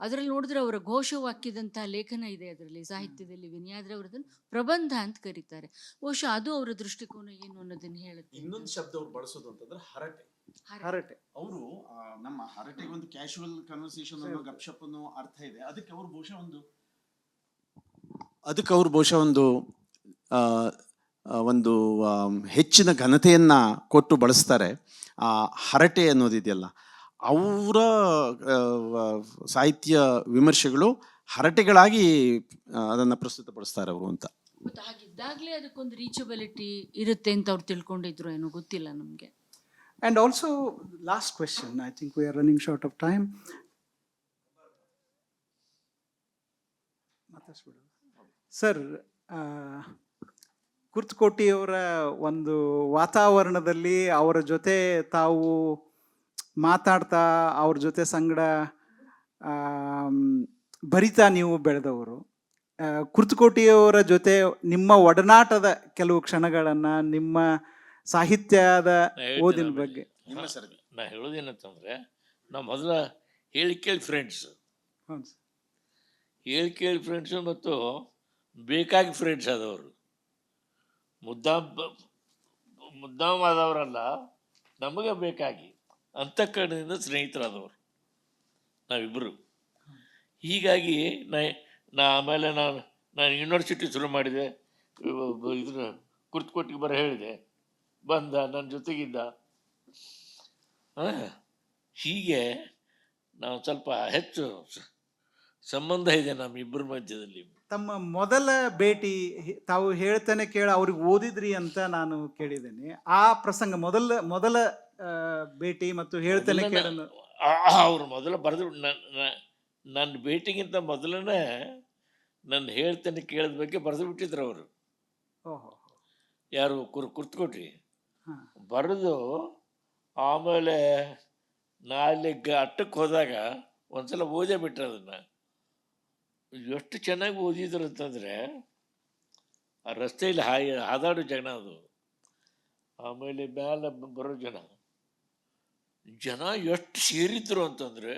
ಅದರಲ್ಲಿ ನೋಡಿದ್ರೆ ಅವರ ಘೋಷವಾಕ್ಯದಂಥ ಲೇಖನ ಇದೆ, ಅದರಲ್ಲಿ ಸಾಹಿತ್ಯದಲ್ಲಿ ವಿನಯಾದ್ರೆ ಅವರದನ್ನು ಪ್ರಬಂಧ ಅಂತ ಕರೀತಾರೆ. ಬಹುಶಃ ಅದು ಅವರ ದೃಷ್ಟಿಕೋನ ಏನು ಅನ್ನೋದನ್ನ ಹೇಳುತ್ತೆ. ಇನ್ನೊಂದು ಶಬ್ದ ಅವ್ರು ಬಳಸೋದು ಅಂತಂದ್ರೆ ಹರಟೆ. ಹರಟೆ ಅವರು ನಮ್ಮ ಹರಟೆಗೆ ಒಂದು ಕ್ಯಾಶುವಲ್ ಕನ್ವರ್ಸೇಷನ್ ಅನ್ನೋ ಗಪ್ಶಪ್ ಅನ್ನೋ ಅರ್ಥ ಇದೆ. ಅದಕ್ಕೆ ಅವ್ರು ಬಹುಶಃ ಒಂದು ಹೆಚ್ಚಿನ ಘನತೆಯನ್ನ ಕೊಟ್ಟು ಬಳಸ್ತಾರೆ. ಆ ಹರಟೆ ಅನ್ನೋದಿದೆಯಲ್ಲ, ಅವರ ಸಾಹಿತ್ಯ ವಿಮರ್ಶೆಗಳು ಹರಟೆಗಳಾಗಿ ಅದನ್ನು ಪ್ರಸ್ತುತಪಡಿಸ್ತಾರೆ ಅವರು ಅಂತ. ಮತ್ತು ಹಾಗಿದ್ದಾಗಲೇ ಅದಕ್ಕೊಂದು ರೀಚಬಿಲಿಟಿ ಇರುತ್ತೆ ಅಂತ ಅವ್ರು ತಿಳ್ಕೊಂಡಿದ್ರು ಏನೋ ಗೊತ್ತಿಲ್ಲ ನಮಗೆ. And also, last question, I think we are running short of time. Sir, ಕುರ್ತಕೋಟಿಯವರ ಒಂದು ವಾತಾವರಣದಲ್ಲಿ ಅವರ ಜೊತೆ ತಾವು ಮಾತಾಡ್ತಾ ಅವ್ರ ಜೊತೆ ಸಂಗಡ ಬರಿತಾ ನೀವು ಬೆಳೆದವರು, ಕುರ್ತಕೋಟಿಯವರ ಜೊತೆ ನಿಮ್ಮ ಒಡನಾಟದ ಕೆಲವು ಕ್ಷಣಗಳನ್ನು, ನಿಮ್ಮ ಸಾಹಿತ್ಯದ ಓದಿನ ಬಗ್ಗೆ. ನಾ ಹೇಳೋದೇನಂತಂದ್ರೆ, ನಾವು ಮೊದಲ ಹೇಳಿ ಕೇಳಿ ಫ್ರೆಂಡ್ಸ್, ಹೇಳಿ ಕೇಳಿ ಫ್ರೆಂಡ್ಸು ಮತ್ತು ಬೇಕಾಗಿ ಫ್ರೆಂಡ್ಸ್ ಆದವರು. ಮುದ್ದಾಮಾದವರಲ್ಲ, ನಮಗೆ ಬೇಕಾಗಿ ಅಂತಃಕರಣದಿಂದ ಸ್ನೇಹಿತರಾದವರು ನಾವಿಬ್ಬರು. ಹೀಗಾಗಿ ಆಮೇಲೆ ನಾನು ಯೂನಿವರ್ಸಿಟಿ ಶುರು ಮಾಡಿದೆ. ಇದನ್ನ ಕುರ್ತಕೋಟಿಗೆ ಬರ ಹೇಳಿದೆ, ಬಂದ, ನನ್ನ ಜೊತೆಗಿದ್ದ. ಹೀಗೆ ನಾವು ಸ್ವಲ್ಪ ಹೆಚ್ಚು ಸಂಬಂಧ ಇದೆ ನಮ್ಮಿಬ್ಬರ ಮಧ್ಯದಲ್ಲಿ. ತಮ್ಮ ಮೊದಲ ಭೇಟಿ ತಾವು ಹೇಳ್ತಾನೆ ಕೇಳ ಅವ್ರಿಗೆ ಓದಿದ್ರಿ ಅಂತ ನಾನು ಕೇಳಿದ್ದೇನೆ. ಆ ಪ್ರಸಂಗ ಮೊದಲ ಭೇಟಿ ಮತ್ತು ಹೇಳ್ತಾನೆ ಕೇಳ ಅವ್ರು ಮೊದಲ ಬರೆದು ನನ್ನ ಭೇಟಿಗಿಂತ ಮೊದಲನೇ ನನ್ನ ಹೇಳ್ತಾನೆ ಕೇಳದ ಬಗ್ಗೆ ಬರೆದು ಬಿಟ್ಟಿದ್ರು ಅವರು. ಯಾರು ಕುರ್ತಕೋಟಿ ಬರೆದು ಆಮೇಲೆ ಅಲ್ಲಿ ಅಟ್ಟಕ್ಕೆ ಹೋದಾಗ ಒಂದ್ಸಲ ಓದೇ ಬಿಟ್ರೆ ಅದನ್ನು. ಎಷ್ಟು ಚೆನ್ನಾಗಿ ಓದಿದ್ರು ಅಂತಂದರೆ, ಆ ರಸ್ತೆಯಲ್ಲಿ ಹಾದಾಡೋ ಜನ ಅದು, ಆಮೇಲೆ ಮೇಲೆ ಬರೋ ಜನ ಎಷ್ಟು ಸೇರಿದ್ರು ಅಂತಂದರೆ,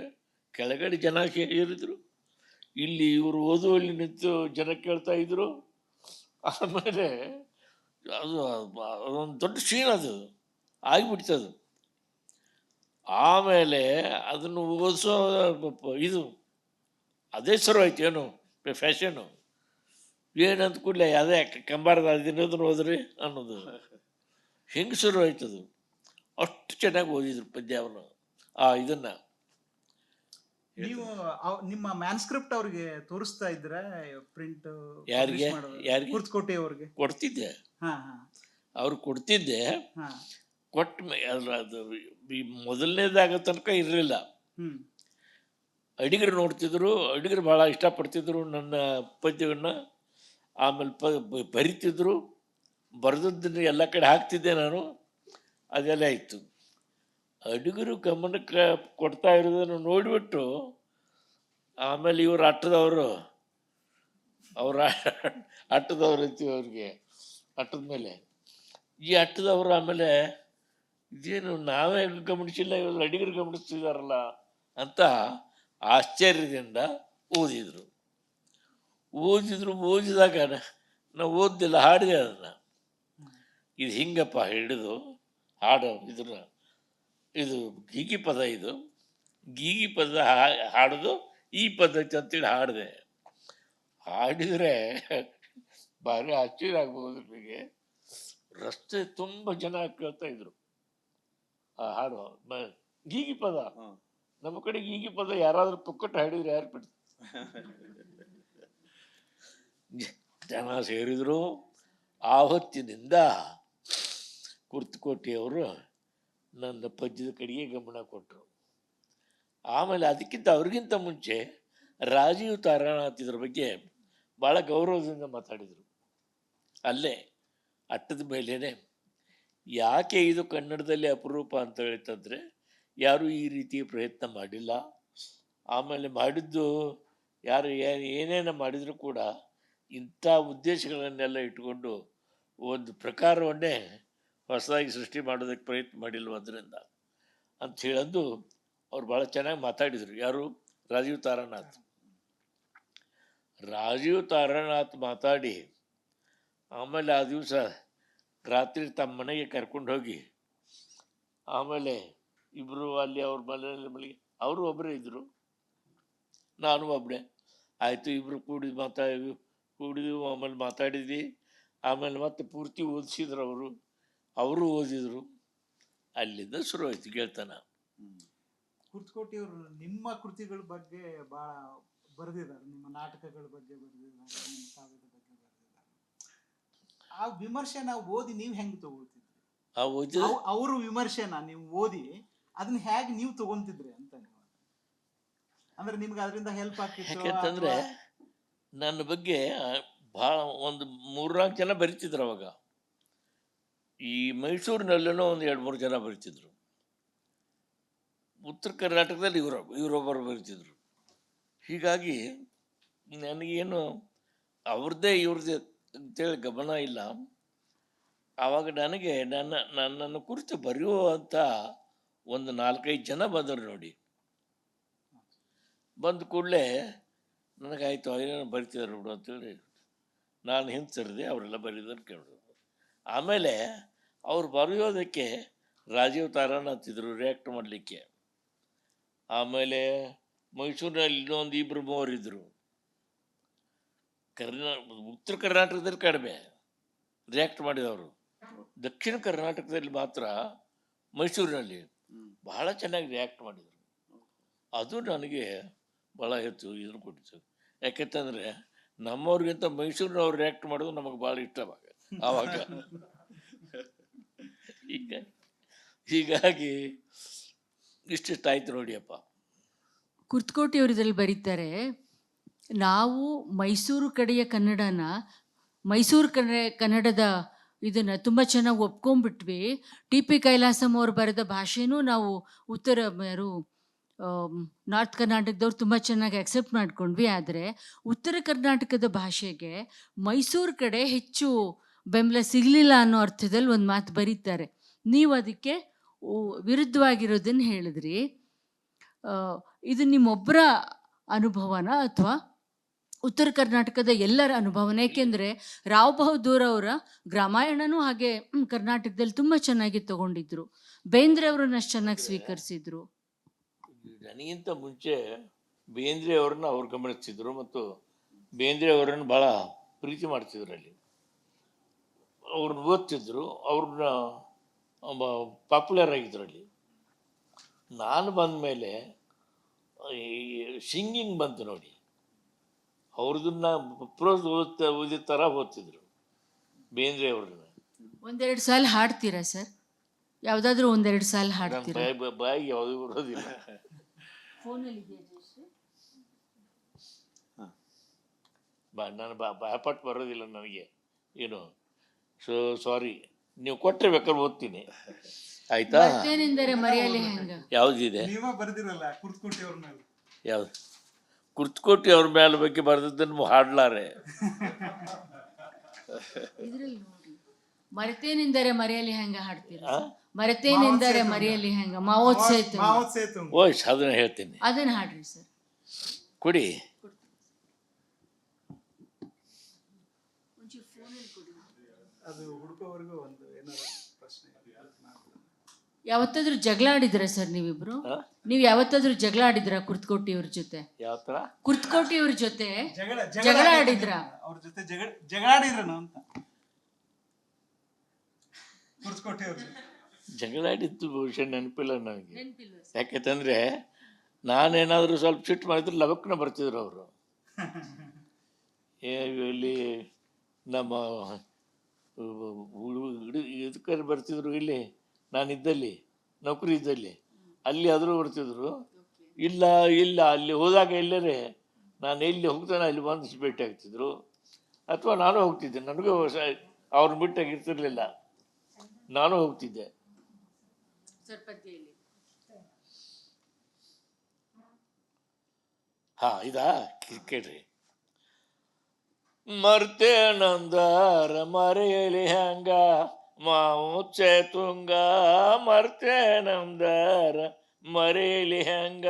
ಕೆಳಗಡೆ ಜನ ಸೇರಿದ್ರು, ಇಲ್ಲಿ ಇವರು ಓದುವಲ್ಲಿ ನಿಂತು ಜನ ಕೇಳ್ತಾ ಇದ್ರು. ಆಮೇಲೆ ಅದೊಂದು ದೊಡ್ಡ ಸೀನ್ ಅದು ಆಗಿಬಿಡ್ತದು. ಆಮೇಲೆ ಅದನ್ನು ಓದಿಸೋ ಇದು ಅದೇ ಶುರು ಆಯ್ತು, ಏನು ಫ್ಯಾಷನು, ಏನಂತ ಕೂಡಲೇ ಅದೇ ಕಂಬಾರದ ದಿನದನ್ನು ಹೋದ್ರಿ ಅನ್ನೋದು ಹೆಂಗೆ ಶುರು ಆಯ್ತದು. ಅಷ್ಟು ಚೆನ್ನಾಗಿ ಓದಿದ್ರು ಪದ್ಯವನ್ನು. ಇದನ್ನು ನೀವು ನಿಮ್ಮ ಮ್ಯಾನ್ಸ್ಕ್ರಿಪ್ಟ್ ಅವ್ರಿಗೆ ತೋರಿಸ್ತಾ ಇದ್ರೆ ಪ್ರಿಂಟ್? ಯಾರಿಗೆ ಕುರ್ತಕೋಟಿ ಅವ್ರಿಗೆ ಕೊಡ್ತಿದ್ದೆ. ಅವ್ರು ಕೊಡ್ತಿದ್ದೆ. ಕೊಟ್ಟ ಅದು ಮೊದಲನೇದಾಗ ತನಕ ಇರಲಿಲ್ಲ. ಅಡಿಗರು ನೋಡ್ತಿದ್ರು, ಅಡಿಗರು ಭಾಳ ಇಷ್ಟಪಡ್ತಿದ್ರು ನನ್ನ ಪದ್ಯವನ್ನು. ಆಮೇಲೆ ಬರಿತಿದ್ರು, ಬರೆದದ್ದನ್ನು ಎಲ್ಲ ಕಡೆ ಹಾಕ್ತಿದ್ದೆ ನಾನು, ಅದೆಲ್ಲ ಇತ್ತು. ಅಡಿಗರು ಗಮನಕ್ಕೆ ಕೊಡ್ತಾ ಇರೋದನ್ನು ನೋಡಿಬಿಟ್ಟು ಆಮೇಲೆ ಇವರು ಅಟ್ಟದವರು ಅಂತೀವಿ ಅವ್ರಿಗೆ, ಅಟ್ಟದ ಮೇಲೆ ಈ ಅಟ್ಟದವರು ಆಮೇಲೆ ಇದೇನು ನಾವೇ ಗಮನಿಸಿಲ್ಲ, ಇವರು ಅಡಿಗರು ಗಮನಿಸ್ತಿದಾರಲ್ಲ ಅಂತ ಆಶ್ಚರ್ಯದಿಂದ ಓದಿದಾಗ ನಾವು ಓದಿಲ್ಲ, ಹಾಡಿದೆ ಅದನ್ನು. ಇದು ಹಿಂಗಪ್ಪ ಹಿಡಿದು ಹಾಡು, ಇದು ಗೀಗಿ ಪದ, ಇದು ಗೀಗಿ ಪದ ಹಾಡೋದು ಈ ಪದ್ಧತಿ ಅಂತೇಳಿ ಹಾಡಿದರೆ ಭಾರಿ ಆಶ್ಚರ್ಯ ಆಗ್ಬೋದು ನಿಮಗೆ. ರಸ್ತೆ ತುಂಬ ಜನ ಕೇಳ್ತಾ ಇದ್ರು ಆ ಹಾಡು. ಗೀಗಿ ಪದ, ನಮ್ಮ ಕಡೆ ಗೀಗಿ ಪದ ಯಾರಾದ್ರೂ ಪುಕ್ಕಟ್ಟು ಹಾಡಿದ್ರೆ ಯಾರು ಬಿಡ್ತಾರೆ? ಜನ ಸೇರಿದ್ರು. ಆ ಹೊತ್ತಿನಿಂದ ಕುರ್ತಕೋಟಿಯವರು ನನ್ನ ಪದ್ಯದ ಕಡೆಗೆ ಗಮನ ಕೊಟ್ಟರು. ಆಮೇಲೆ ಅದಕ್ಕಿಂತ ಅವ್ರಿಗಿಂತ ಮುಂಚೆ ರಾಜೀವ್ ತಾರಾನಾಥ್ ಇದ್ರ ಬಗ್ಗೆ ಭಾಳ ಗೌರವದಿಂದ ಮಾತಾಡಿದರು. ಅಲ್ಲೇ ಅಟ್ಟದ ಮೇಲೇನೆ, ಯಾಕೆ ಇದು ಕನ್ನಡದಲ್ಲಿ ಅಪರೂಪ ಅಂತ ಹೇಳ್ತಂದ್ರೆ, ಯಾರೂ ಈ ರೀತಿ ಪ್ರಯತ್ನ ಮಾಡಿಲ್ಲ. ಆಮೇಲೆ ಮಾಡಿದ್ದು ಯಾರು ಏನೇನು ಮಾಡಿದರೂ ಕೂಡ ಇಂಥ ಉದ್ದೇಶಗಳನ್ನೆಲ್ಲ ಇಟ್ಕೊಂಡು ಒಂದು ಪ್ರಕಾರವನ್ನೇ ಹೊಸದಾಗಿ ಸೃಷ್ಟಿ ಮಾಡೋದಕ್ಕೆ ಪ್ರಯತ್ನ ಮಾಡಿಲ್ವ ಅದರಿಂದ ಅಂತ ಹೇಳಂದು ಅವ್ರು ಭಾಳ ಚೆನ್ನಾಗಿ ಮಾತಾಡಿದರು. ಯಾರು? ರಾಜೀವ್ ತಾರಾನಾಥ್. ರಾಜೀವ್ ತಾರಾನಾಥ್ ಮಾತಾಡಿ ಆಮೇಲೆ ಆ ದಿವಸ ರಾತ್ರಿ ತಮ್ಮ ಮನೆಗೆ ಕರ್ಕೊಂಡು ಹೋಗಿ ಆಮೇಲೆ ಇಬ್ಬರು ಅಲ್ಲಿ ಅವ್ರ ಮನೆಯಲ್ಲಿ ಮನೆಗೆ ಅವರು ಒಬ್ಬರೇ ಇದ್ದರು, ನಾನು ಒಬ್ಬನೇ. ಆಯಿತು, ಇಬ್ಬರು ಕೂಡಿದ್ವಿ ಆಮೇಲೆ ಮಾತಾಡಿದ್ವಿ. ಆಮೇಲೆ ಮತ್ತೆ ಪೂರ್ತಿ ಓದಿಸಿದ್ರು ಅವರು ಓದಿದರು. ಅಲ್ಲಿಂದ ಶುರು ಆಯ್ತು ಗೆಳ್ತನ. ಕುರ್ತಕೋಟಿ ಅವರು ನಿಮ್ಮ ಕೃತಿಗಳ ಬಗ್ಗೆ ಬಹಳ ಬರೆದಿದ್ದಾರೆ, ನಿಮ್ಮ ನಾಟಕಗಳ ಬಗ್ಗೆ ಬರೆದಿದ್ದಾರೆ, ನಿಮ್ಮ ಕಾವ್ಯದ ಬಗ್ಗೆ ಬರೆದಿದ್ದಾರೆ. ಆ ವಿಮರ್ಶೆನ ಓದಿ ನೀವು ಹೆಂಗೆ ತಗೊಳ್ತಿದ್ರಿ? ಅವ್ರ ವಿಮರ್ಶೆನ ನೀವು ಓದಿ ಅದನ್ನ ಹೇಗೆ ನೀವು ತಗೊಂತಿದ್ರಿ ಅಂತ ನೀವು, ಅಂದ್ರೆ ನಿಮ್ಗೆ ಅದರಿಂದ ಹೆಲ್ಪ್ ಆಗ್ತಿತ್ತು? ಯಾಕೆಂತಂದ್ರೆ ನನ್ನ ಬಗ್ಗೆ ಭಾಳ ಒಂದು 3-4 ಜನ ಬರಿತಿದ್ರು ಅವಾಗ. ಈ ಮೈಸೂರಿನಲ್ಲೂ ಒಂದು 2-3 ಜನ ಬರಿತಿದ್ರು. ಉತ್ತರ ಕರ್ನಾಟಕದಲ್ಲಿ ಇವರೊಬ್ಬರು ಬರಿತಿದ್ರು. ಹೀಗಾಗಿ ನನಗೇನು ಅವ್ರದ್ದೇ ಇವ್ರದ್ದೇ ಅಂತೇಳಿ ಗಮನ ಇಲ್ಲ. ಆವಾಗ ನನಗೆ ನನ್ನನ್ನು ಕುರಿತು ಬರೆಯುವಂಥ ಒಂದು 4-5 ಜನ ಬಂದರು ನೋಡಿ. ಬಂದ ಕೂಡಲೇ ನನಗಾಯ್ತು, ಏನೇನು ಬರಿತಿದ್ದಾರೆ ಬಿಡು ಅಂತೇಳಿ ನಾನು ಹಿಂಸರಿದೆ. ಅವರೆಲ್ಲ ಬರೀದನ್ನು ಕೇಳಿದ್ರು. ಆಮೇಲೆ ಅವ್ರು ಬರೆಯೋದಕ್ಕೆ ರಾಜೀವ್ ತಾರಾನಾಥ್ ಇದ್ರು ರಿಯಾಕ್ಟ್ ಮಾಡಲಿಕ್ಕೆ. ಆಮೇಲೆ ಮೈಸೂರಿನಲ್ಲಿ ಇನ್ನೊಂದು 2-3 ಇದ್ದರು. ಉತ್ತರ ಕರ್ನಾಟಕದಲ್ಲಿ ಕಡಿಮೆ ರಿಯಾಕ್ಟ್ ಮಾಡಿದವರು. ದಕ್ಷಿಣ ಕರ್ನಾಟಕದಲ್ಲಿ ಮಾತ್ರ ಮೈಸೂರಿನಲ್ಲಿ ಬಹಳ ಚೆನ್ನಾಗಿ ರಿಯಾಕ್ಟ್ ಮಾಡಿದರು. ಅದು ನನಗೆ ಭಾಳ ಹೆಚ್ಚು ಇದನ್ನು ಕೊಟ್ಟಿತ್ತು. ಯಾಕೆಂತಂದರೆ ನಮ್ಮವ್ರಿಗಿಂತ ಮೈಸೂರಿನವ್ರು ರಿಯಾಕ್ಟ್ ಮಾಡೋದು ನಮಗೆ ಭಾಳ ಇಷ್ಟ ಆವಾಗ. ಹೀಗಾಗಿ ಇಷ್ಟಿಷ್ಟಾಯ್ತು ನೋಡಿಯಪ್ಪ. ಕುರ್ತಕೋಟಿ ಅವರು ಇದರಲ್ಲಿ ಬರೀತಾರೆ, ನಾವು ಮೈಸೂರು ಕಡೆಯ ಕನ್ನಡನ, ಮೈಸೂರು ಕನ್ನಡದ ಇದನ್ನು ತುಂಬ ಚೆನ್ನಾಗಿ ಒಪ್ಕೊಂಡ್ಬಿಟ್ವಿ. ಟಿ ಪಿ ಕೈಲಾಸಂ ಅವರು ಬರೆದ ಭಾಷೆನೂ ನಾವು ನಾರ್ತ್ ಕರ್ನಾಟಕದವ್ರು ತುಂಬ ಚೆನ್ನಾಗಿ ಅಕ್ಸೆಪ್ಟ್ ಮಾಡ್ಕೊಂಡ್ವಿ. ಆದರೆ ಉತ್ತರ ಕರ್ನಾಟಕದ ಭಾಷೆಗೆ ಮೈಸೂರು ಕಡೆ ಹೆಚ್ಚು ಬೆಂಬಲ ಸಿಗಲಿಲ್ಲ ಅನ್ನೋ ಅರ್ಥದಲ್ಲಿ ಒಂದು ಮಾತು ಬರೀತಾರೆ. ನೀವು ಅದಕ್ಕೆ ವಿರುದ್ಧವಾಗಿರೋದನ್ನು ಹೇಳಿದ್ರಿ. ಇದು ನಿಮ್ಮೊಬ್ಬರ ಅನುಭವನ ಅಥವಾ ಉತ್ತರ ಕರ್ನಾಟಕದ ಎಲ್ಲರ ಅನುಭವನ? ಏಕೆಂದರೆ ರಾವ್ ಬಹದ್ದೂರ್ ಅವರ ರಾಮಾಯಣನೂ ಹಾಗೆ ಕರ್ನಾಟಕದಲ್ಲಿ ತುಂಬ ಚೆನ್ನಾಗಿ ತಗೊಂಡಿದ್ರು, ಬೇಂದ್ರೆ ಅವರನ್ನ ಅಷ್ಟು ಚೆನ್ನಾಗಿ ಸ್ವೀಕರಿಸಿದ್ರು. ನನಗಿಂತ ಮುಂಚೆ ಬೇಂದ್ರೆ ಅವರನ್ನ ಅವ್ರು ಗಮನಿಸ್ತಿದ್ರು ಮತ್ತು ಬೇಂದ್ರೆ ಅವರನ್ನು ಭಾಳ ಪ್ರೀತಿ ಮಾಡ್ತಿದ್ರು. ಅಲ್ಲಿ ಅವ್ರನ್ನ ಓದ್ತಿದ್ರು, ಅವ್ರನ್ನ ಪಾಪ್ಯುಲರ್ ಆಗಿದ್ರು ಅಲ್ಲಿ. ನಾನು ಬಂದ ಮೇಲೆ ಈ ಸಿಂಗಿಂಗ್ ಬಂತು ನೋಡಿ, ಅವ್ರದನ್ನ ಪ್ರೋಸ್ ಓದಿದ ಥರ ಓದ್ತಿದ್ರು ಬೇಂದ್ರೆ ಅವ್ರನ್ನ. 1-2 ಸಾಲ ಹಾಡ್ತೀರಾ ಸರ್? ಯಾವುದಾದ್ರೂ 1-2 ಸಾಲ ಹಾಡ್ತೀರಾ? ಬಾಯಿಗೆ ಯಾವುದೂ ಬರೋದಿಲ್ಲ. ನಾನು ಬಾಯಪಟ್ಟು ಬರೋದಿಲ್ಲ ನನಗೆ, ಏನು. ಸೊ ಸಾರಿ, ನೀವು ಕೊಟ್ಟರೆ ಬೇಕಾದ್ರೆ ಓದ್ತೀನಿ, ಆಯ್ತಾ? ಯಾವುದಿದೆ? ಯಾವ್ದು? ಕುರ್ತಕೋಟಿ ಅವ್ರ ಮೇಲೆ ಬಗ್ಗೆ ಬರೆದದ್ದನ್ನು ಹಾಡ್ಲಾರೆ. ಮರೆತೇನೆಂದರೆ ಮರೆಯಲಿ ಹೆಂಗ ಹಾಡ್ತೀರಾ? ಮರೆತೇನೆಂದರೆ ಮರೆಯಲಿ ಹೆಂಗ, ಮಾವೋತ್ಸೇತು. ಓಯ್, ಅದನ್ನ ಹೇಳ್ತೀನಿ, ಅದನ್ನ ಹಾಡ್ರಿ ಸರ್. ಕೊಡಿ. ಯಾವತ್ತಾದ್ರೂ ಜಗಳ ಆಡಿದ್ರ ಸರ್ ನೀವಿಬ್ರು? ನೀವು ಯಾವತ್ತಾದ್ರೂ ಜಗಳ ಆಡಿದ್ರ ಕುರ್ತಕೋಟಿ ಅವ್ರ ಜೊತೆ? ಯಾವ ತರ? ಕುರ್ತಕೋಟಿ ಅವ್ರ ಜೊತೆ ಜಗಳ ಆಡಿದ್ರ? ಅವ್ರ ಜೊತೆ ಜಗಳ ಆಡಿದ್ರನು ಅಂತ. ಕುರ್ತಕೋಟಿ ಅವ್ರ ಜಗಳ ಆಡಿದ್ದು ಬಹುಶಃ ನೆನಪಿಲ್ಲ ನನಗೆ. ಯಾಕೆಂತಂದ್ರೆ ನಾನೇನಾದರೂ ಸ್ವಲ್ಪ ಸಿಟ್ಟು ಮಾಡಿದ್ರೆ ಲವಕ್ನ ಬರ್ತಿದ್ರು ಅವರು. ಇಲ್ಲಿ ನಮ್ಮ ಇದಕ್ಕೆ ಬರ್ತಿದ್ರು, ಇಲ್ಲಿ ನಾನಿದ್ದಲ್ಲಿ, ನೌಕರಿ ಇದ್ದಲ್ಲಿ, ಅಲ್ಲಿ ಆದರೂ ಬರ್ತಿದ್ರು. ಇಲ್ಲ ಅಲ್ಲಿ ಹೋದಾಗ ಎಲ್ಲರೇ ನಾನು ಎಲ್ಲಿ ಹೋಗ್ತಾನೆ ಅಲ್ಲಿ ಬಂದು ಭೇಟಿ ಆಗ್ತಿದ್ರು, ಅಥವಾ ನಾನು ಹೋಗ್ತಿದ್ದೆ. ನನಗೂ ಅವ್ರನ್ನ ಬಿಟ್ಟಾಗಿರ್ತಿರ್ಲಿಲ್ಲ, ನಾನು ಹೋಗ್ತಿದ್ದೆ. ಇದಾ ಕೇಳ್ರಿ. ಮರ್ತೇನಂದಾರ ಮರೆಯಲಿ ಹೆಂಗ ಮಾವುಚ್ಚೆ ತುಂಗ, ಮರ್ತೇನಂದಾರ ಮರೆಯಲಿ ಹೆಂಗ.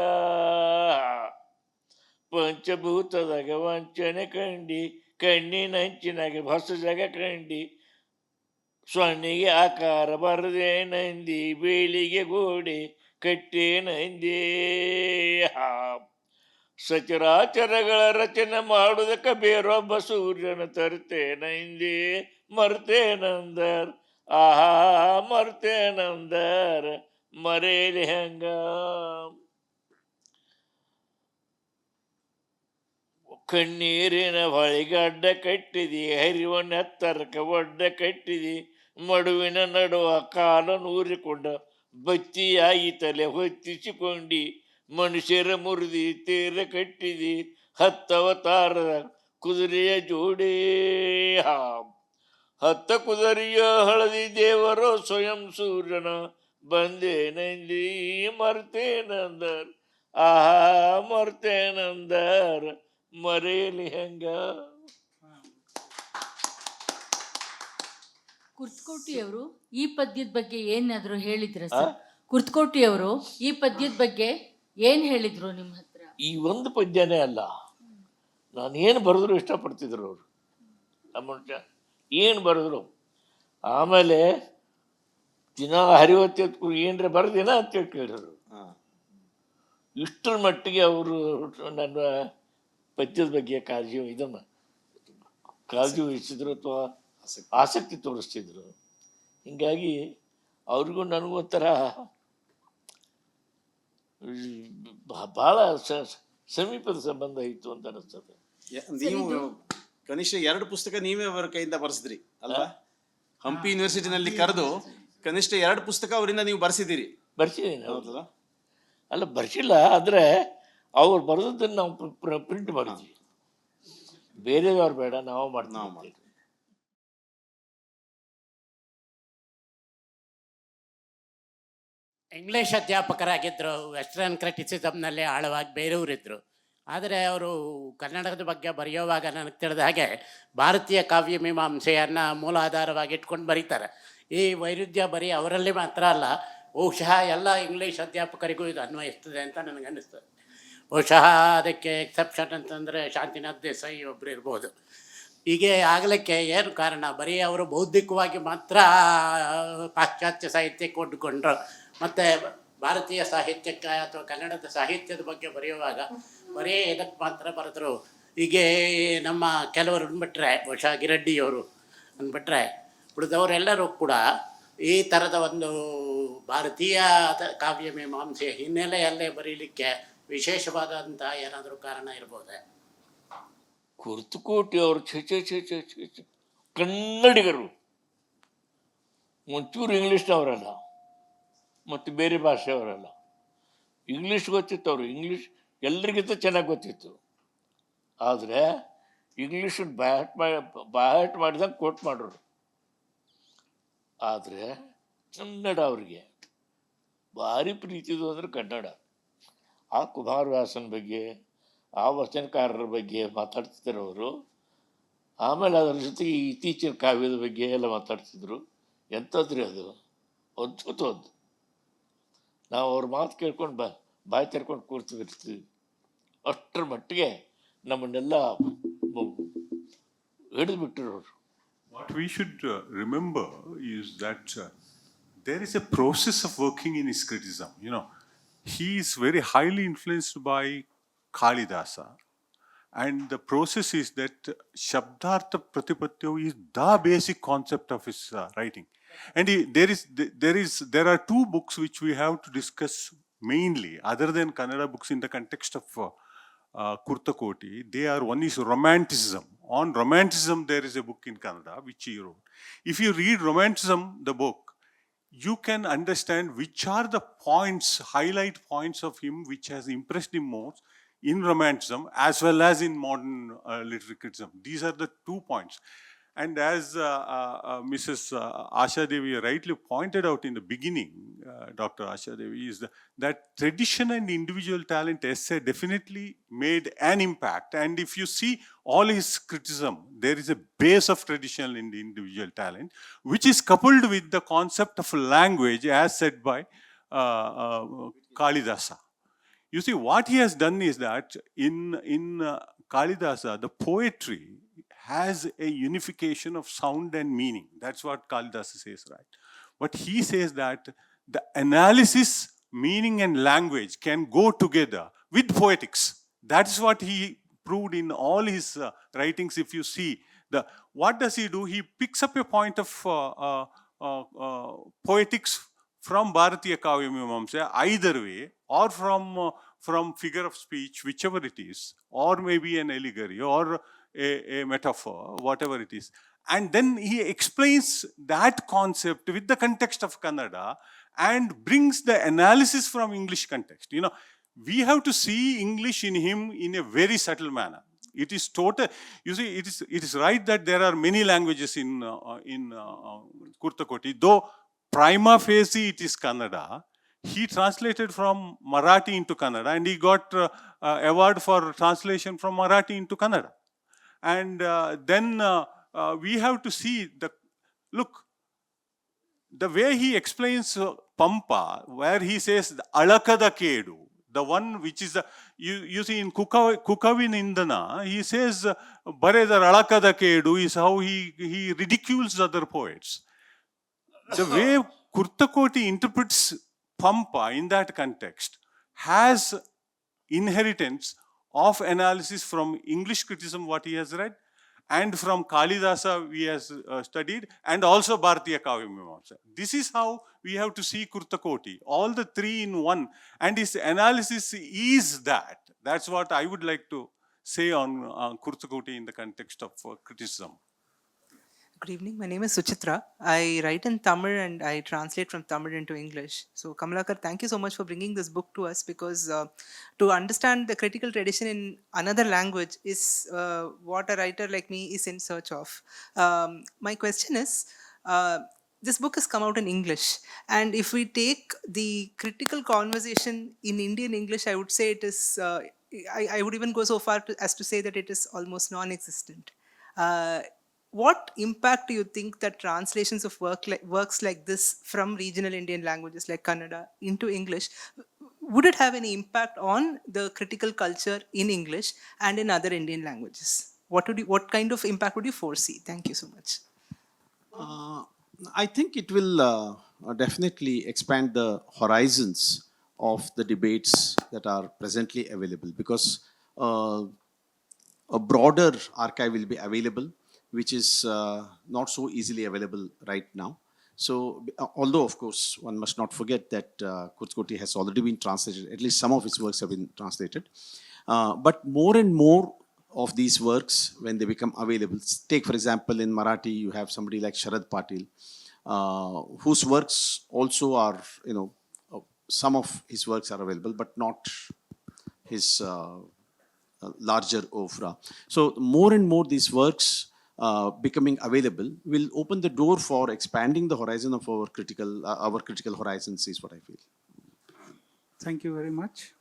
ಪಂಚಭೂತದಾಗ ವಂಚನೆ ಕಂಡಿ, ಕಣ್ಣಿನಂಚಿನಾಗ ಹೊಸ ಜಗ ಕಂಡಿ, ಸೊನ್ನೆಗೆ ಆಕಾರ ಬರದೆ ನಂದಿ, ಬೇಲಿಗೆ ಗೋಡೆ ಕಟ್ಟೆ ನಂದಿ. ಹಾ, ಸಚರಾಚರಗಳ ರಚನೆ ಮಾಡುವುದಕ್ಕೆ ಬೇರೊಬ್ಬ ಸೂರ್ಯನ ತರ್ತೇನಂದಿ, ಮರ್ತೇನಂದರ್ ಆಹಾ ಮರ್ತೇನಂದರ್ ಮರೇಲಿ ಹೆಂಗ. ಕಣ್ಣೀರಿನ ಹೊಳಿಗೆ ಅಡ್ಡ ಕಟ್ಟಿದಿ, ಹರಿವನ್ನ ಎತ್ತರಕ್ಕೆ ಒಡ್ಡ ಕಟ್ಟಿದಿ, ಮಡುವಿನ ನಡುವ ಕಾಲ ನೂರಿಕೊಂಡ ಬತ್ತಿಯಾಗಿ ತಲೆ ಹೊತ್ತಿಸಿಕೊಂಡಿ, ಮನುಷ್ಯರ ಮುರಿದಿ ತೀರ ಕಟ್ಟಿದಿ, ಹತ್ತವತಾರದ ಕುದುರೆಯ ಜೋಡಿ. ಹಾ, ಹತ್ತ ಕುದುರೆಯ ಹಳದಿ ದೇವರು ಸ್ವಯಂ ಸೂರ್ಯನ ಬಂದೇನಂದಿ, ಮರ್ತೇನಂದರ್ ಆಹಾ ಮರ್ತೇನಂದರ್ ಮರೇಲಿ ಹೆಂಗ. ಕುರ್ತಕೋಟಿಯವರು ಈ ಪದ್ಯದ ಬಗ್ಗೆ ಏನಾದರೂ ಹೇಳಿದ್ರ ಸರ್? ಕುರ್ತಕೋಟಿ ಅವರು ಈ ಪದ್ಯದ ಬಗ್ಗೆ ಏನ್ ಹೇಳಿದ್ರು ನಿಮ್ಮ ಹತ್ರ? ಈ ಒಂದು ಪದ್ಯನೇ ಅಲ್ಲ, ನಾನು ಏನು ಬರೆದ್ರು ಇಷ್ಟಪಡ್ತಿದ್ರು ಅವರು. ನಮ್ಮ ಏನು ಬರೆದ್ರು, ಆಮೇಲೆ ದಿನ ಹರಿವತ್ತೆತ್ಕು ಏನ್ರ ಬರ್ದಿನ ಅಂತ ಕೇಳಿದ್ರು. ಇಷ್ಟರ ಮಟ್ಟಿಗೆ ಅವರು ನನ್ನ ಪದ್ಯದ ಬಗ್ಗೆ ಕಾಳಜಿ ವಹಿಸಿದ್ರು ಅಥವಾ ಆಸಕ್ತಿ ತೋರಿಸ್ತಿದ್ರು. ಹಿಂಗಾಗಿ ಅವ್ರಿಗೂ ನನಗೂ ಒಂಥರ ಬಹಳ ಸಮೀಪದ ಸಂಬಂಧ ಇತ್ತು ಅಂತ ಅನಿಸ್ತದೆ. ನೀವು ಕನಿಷ್ಠ 2 ಪುಸ್ತಕ ನೀವೇ ಅವರ ಕೈಯಿಂದ ಬರೆಸಿದ್ರಿ ಅಲ್ವಾ? ಹಂಪಿ ಯೂನಿವರ್ಸಿಟಿನಲ್ಲಿ ಕರೆದು ಕನಿಷ್ಠ 2 ಪುಸ್ತಕ ಅವರಿಂದ ನೀವು ಬರೆಸಿದ್ದೀರಿ. ಬರ್ಸಿದ್ದೀನಿ. ಅಲ್ಲ ಬರ್ಸಿಲ್ಲ, ಆದರೆ ಅವ್ರು ಬರೆದದ್ದನ್ನು ನಾವು ಪ್ರಿಂಟ್ ಮಾಡಿದ್ವಿ. ಬೇರೆದವ್ರು ಬೇಡ, ನಾವು ಮಾಡ್ತೀವಿ. ಇಂಗ್ಲೀಷ್ ಅಧ್ಯಾಪಕರಾಗಿದ್ದರು. ವೆಸ್ಟರ್ನ್ ಕ್ರಿಟಿಸಿಸಮ್ನಲ್ಲಿ ಆಳವಾಗಿ ಬೇರೆಯವರಿದ್ದರು. ಆದರೆ ಅವರು ಕನ್ನಡದ ಬಗ್ಗೆ ಬರೆಯುವಾಗ ನನಗೆ ತಿಳಿದ ಹಾಗೆ ಭಾರತೀಯ ಕಾವ್ಯ ಮೀಮಾಂಸೆಯನ್ನು ಮೂಲಾಧಾರವಾಗಿ ಇಟ್ಕೊಂಡು ಬರೀತಾರೆ. ಈ ವೈರುಧ್ಯ ಬರೀ ಅವರಲ್ಲಿ ಮಾತ್ರ ಅಲ್ಲ, ಬಹುಶಃ ಎಲ್ಲ ಇಂಗ್ಲೀಷ್ ಅಧ್ಯಾಪಕರಿಗೂ ಇದು ಅನ್ವಯಿಸ್ತದೆ ಅಂತ ನನಗೆ ಅನ್ನಿಸ್ತದೆ. ಬಹುಶಃ ಅದಕ್ಕೆ ಎಕ್ಸೆಪ್ಷನ್ ಅಂತಂದರೆ ಶಾಂತಿನಾಥ್ ದೇಸಾಯಿ ಒಬ್ಬರು ಇರ್ಬೋದು. ಹೀಗೆ ಆಗಲಿಕ್ಕೆ ಏನು ಕಾರಣ? ಬರೀ ಅವರು ಬೌದ್ಧಿಕವಾಗಿ ಮಾತ್ರ ಪಾಶ್ಚಾತ್ಯ ಸಾಹಿತ್ಯಕ್ಕೆ ಒಡ್ಕೊಂಡ್ರು, ಮತ್ತು ಭಾರತೀಯ ಸಾಹಿತ್ಯಕ್ಕೆ ಅಥವಾ ಕನ್ನಡದ ಸಾಹಿತ್ಯದ ಬಗ್ಗೆ ಬರೆಯುವಾಗ ಬರೀ ಇದಕ್ಕೆ ಮಾತ್ರ ಬರೆದ್ರು. ಹೀಗೆ ನಮ್ಮ ಕೆಲವರು ಅಂದ್ಬಿಟ್ರೆ, ಬಹುಶಃ ಗಿರಡ್ಡಿಯವರು ಅಂದ್ಬಿಟ್ರೆ, ಉಳಿದವರೆಲ್ಲರೂ ಕೂಡ ಈ ಥರದ ಒಂದು ಭಾರತೀಯ ಕಾವ್ಯ ಮೀಮಾಂಸೆಯ ಹಿನ್ನೆಲೆಯಲ್ಲೇ ಬರೀಲಿಕ್ಕೆ ವಿಶೇಷವಾದಂಥ ಏನಾದರೂ ಕಾರಣ ಇರ್ಬೋದೆ? ಕುರ್ತಕೋಟಿ ಅವರು ಕನ್ನಡಿಗರು, ಒಂಚೂರು ಇಂಗ್ಲೀಷ್ನವರಲ್ಲ ಮತ್ತು ಬೇರೆ ಭಾಷೆಯವರಲ್ಲ. ಇಂಗ್ಲೀಷ್ ಗೊತ್ತಿತ್ತು, ಅವರು ಇಂಗ್ಲೀಷ್ ಎಲ್ರಿಗಿಂತ ಚೆನ್ನಾಗಿ ಗೊತ್ತಿತ್ತು. ಆದರೆ ಇಂಗ್ಲೀಷನ್ನು ಬಾಯಟ್ ಮಾಡಿದಂಗೆ ಕೋಟ್ ಮಾಡೋರು. ಆದರೆ ಕನ್ನಡ ಅವ್ರಿಗೆ ಭಾರಿ ಪ್ರೀತಿದು ಅಂದರೆ ಕನ್ನಡ. ಆ ಕುಮಾರವ್ಯಾಸನ ಬಗ್ಗೆ, ಆ ವಚನಕಾರರ ಬಗ್ಗೆ ಮಾತಾಡ್ತಿದ್ರು ಅವರು. ಆಮೇಲೆ ಅದರ ಜೊತೆಗೆ ಇತ್ತೀಚಿನ ಕಾವ್ಯದ ಬಗ್ಗೆ ಎಲ್ಲ ಮಾತಾಡ್ತಿದ್ರು. ಎಂಥದ್ರಿ ಅದು, ಅದ್ಭುತವಾದ್ದು. ನಾವು ಅವ್ರ ಮಾತು ಕೇಳ್ಕೊಂಡು ಬಾಯಿ ತೆರ್ಕೊಂಡು ಕೂರ್ತಿರ್ತೀವಿ. ಅಷ್ಟರ ಮಟ್ಟಿಗೆ ನಮ್ಮನ್ನೆಲ್ಲ ಹಿಡಿದು ಬಿಟ್ಟರು ಅವರು. What we should remember is that there is a process of working in his criticism. You know, he is very highly influenced by Kalidasa, and the process is that Shabdartha Pratipatyo is the basic concept of his writing. And there are 2 books which we have to discuss mainly, other than Kannada books in the context of Kurtkoti. One is Romanticism. On Romanticism, there is a book in Kannada which he wrote. If you read Romanticism, the book, you can understand which are the highlight points of him which has impressed him most in Romanticism as well as in modern literary criticism. These are the 2 points. And as Mrs. Asha Devi rightly pointed out in the beginning, Dr. Asha Devi, is that tradition and individual talent essay definitely made an impact. And if you see all his criticism, there is a base of traditional and individual talent, which is coupled with the concept of language as said by Kalidasa. You see, what he has done is that in Kalidasa, the poetry has a unification of sound and meaning. That's what Kalidasa says, right? But he says that the analysis, meaning, and language can go together with poetics. That's what he proved in all his writings. If you see, what does he do? He picks up a point of poetics from Bharatiya Kavya Mimamsa, either way, or from figure of speech, whichever it is, or maybe an allegory, or a metaphor, whatever it is. And then he explains that concept with the context of Kannada and brings the analysis from English context. You know, we have to see English in him in a very subtle manner. It is total. You see, it is right that there are many languages in Kurtkoti, though prima facie it is Kannada. He translated from Marathi into Kannada, and he got award for translation from Marathi into Kannada. And then we have to see the way he explains Pampa, where he says Alakada Kedu, the one which is you see in Kukavin Indana, he says Baredar Alakada Kedu is how he ridicules other poets. The way Kurtkoti interprets Pampa in that context has inheritance of analysis from English criticism, what he has read, and from Kalidasa we have studied, and also Bharatiya Kavya Mimamsa. This is how we have to see Kurtkoti, all the three in one, and his analysis is that. That's what I would like to say on Kurtkoti in the context of criticism. Good evening. My name is Suchitra. I write in Tamil and I translate from Tamil into English. So Kamalakar, thank you so much for bringing this book to us, because to understand the critical tradition in another language is what a writer like me is in search of. My question is, this book has come out in English, and if we take the critical conversation in Indian English, I would say it is, I would even go so far as to say that it is almost non-existent. What impact do you think that translations of works like this from regional Indian languages like Kannada into English, would it have any impact on the critical culture in English and in other Indian languages? What kind of impact would you foresee? Thank you so much. I think it will definitely expand the horizons of the debates that are presently available, because a broader archive will be available, which is not so easily available right now. So, although of course one must not forget that Kurtkoti has already been translated, at least some of his works have been translated. But more and more of these works, when they become available, take for example in Marathi, you have somebody like Sharad Patil, whose works also are, some of his works are available, but not his larger oeuvre. So more and more these works becoming available will open the door for expanding the horizon of our critical horizons, is what I feel. Thank you very much.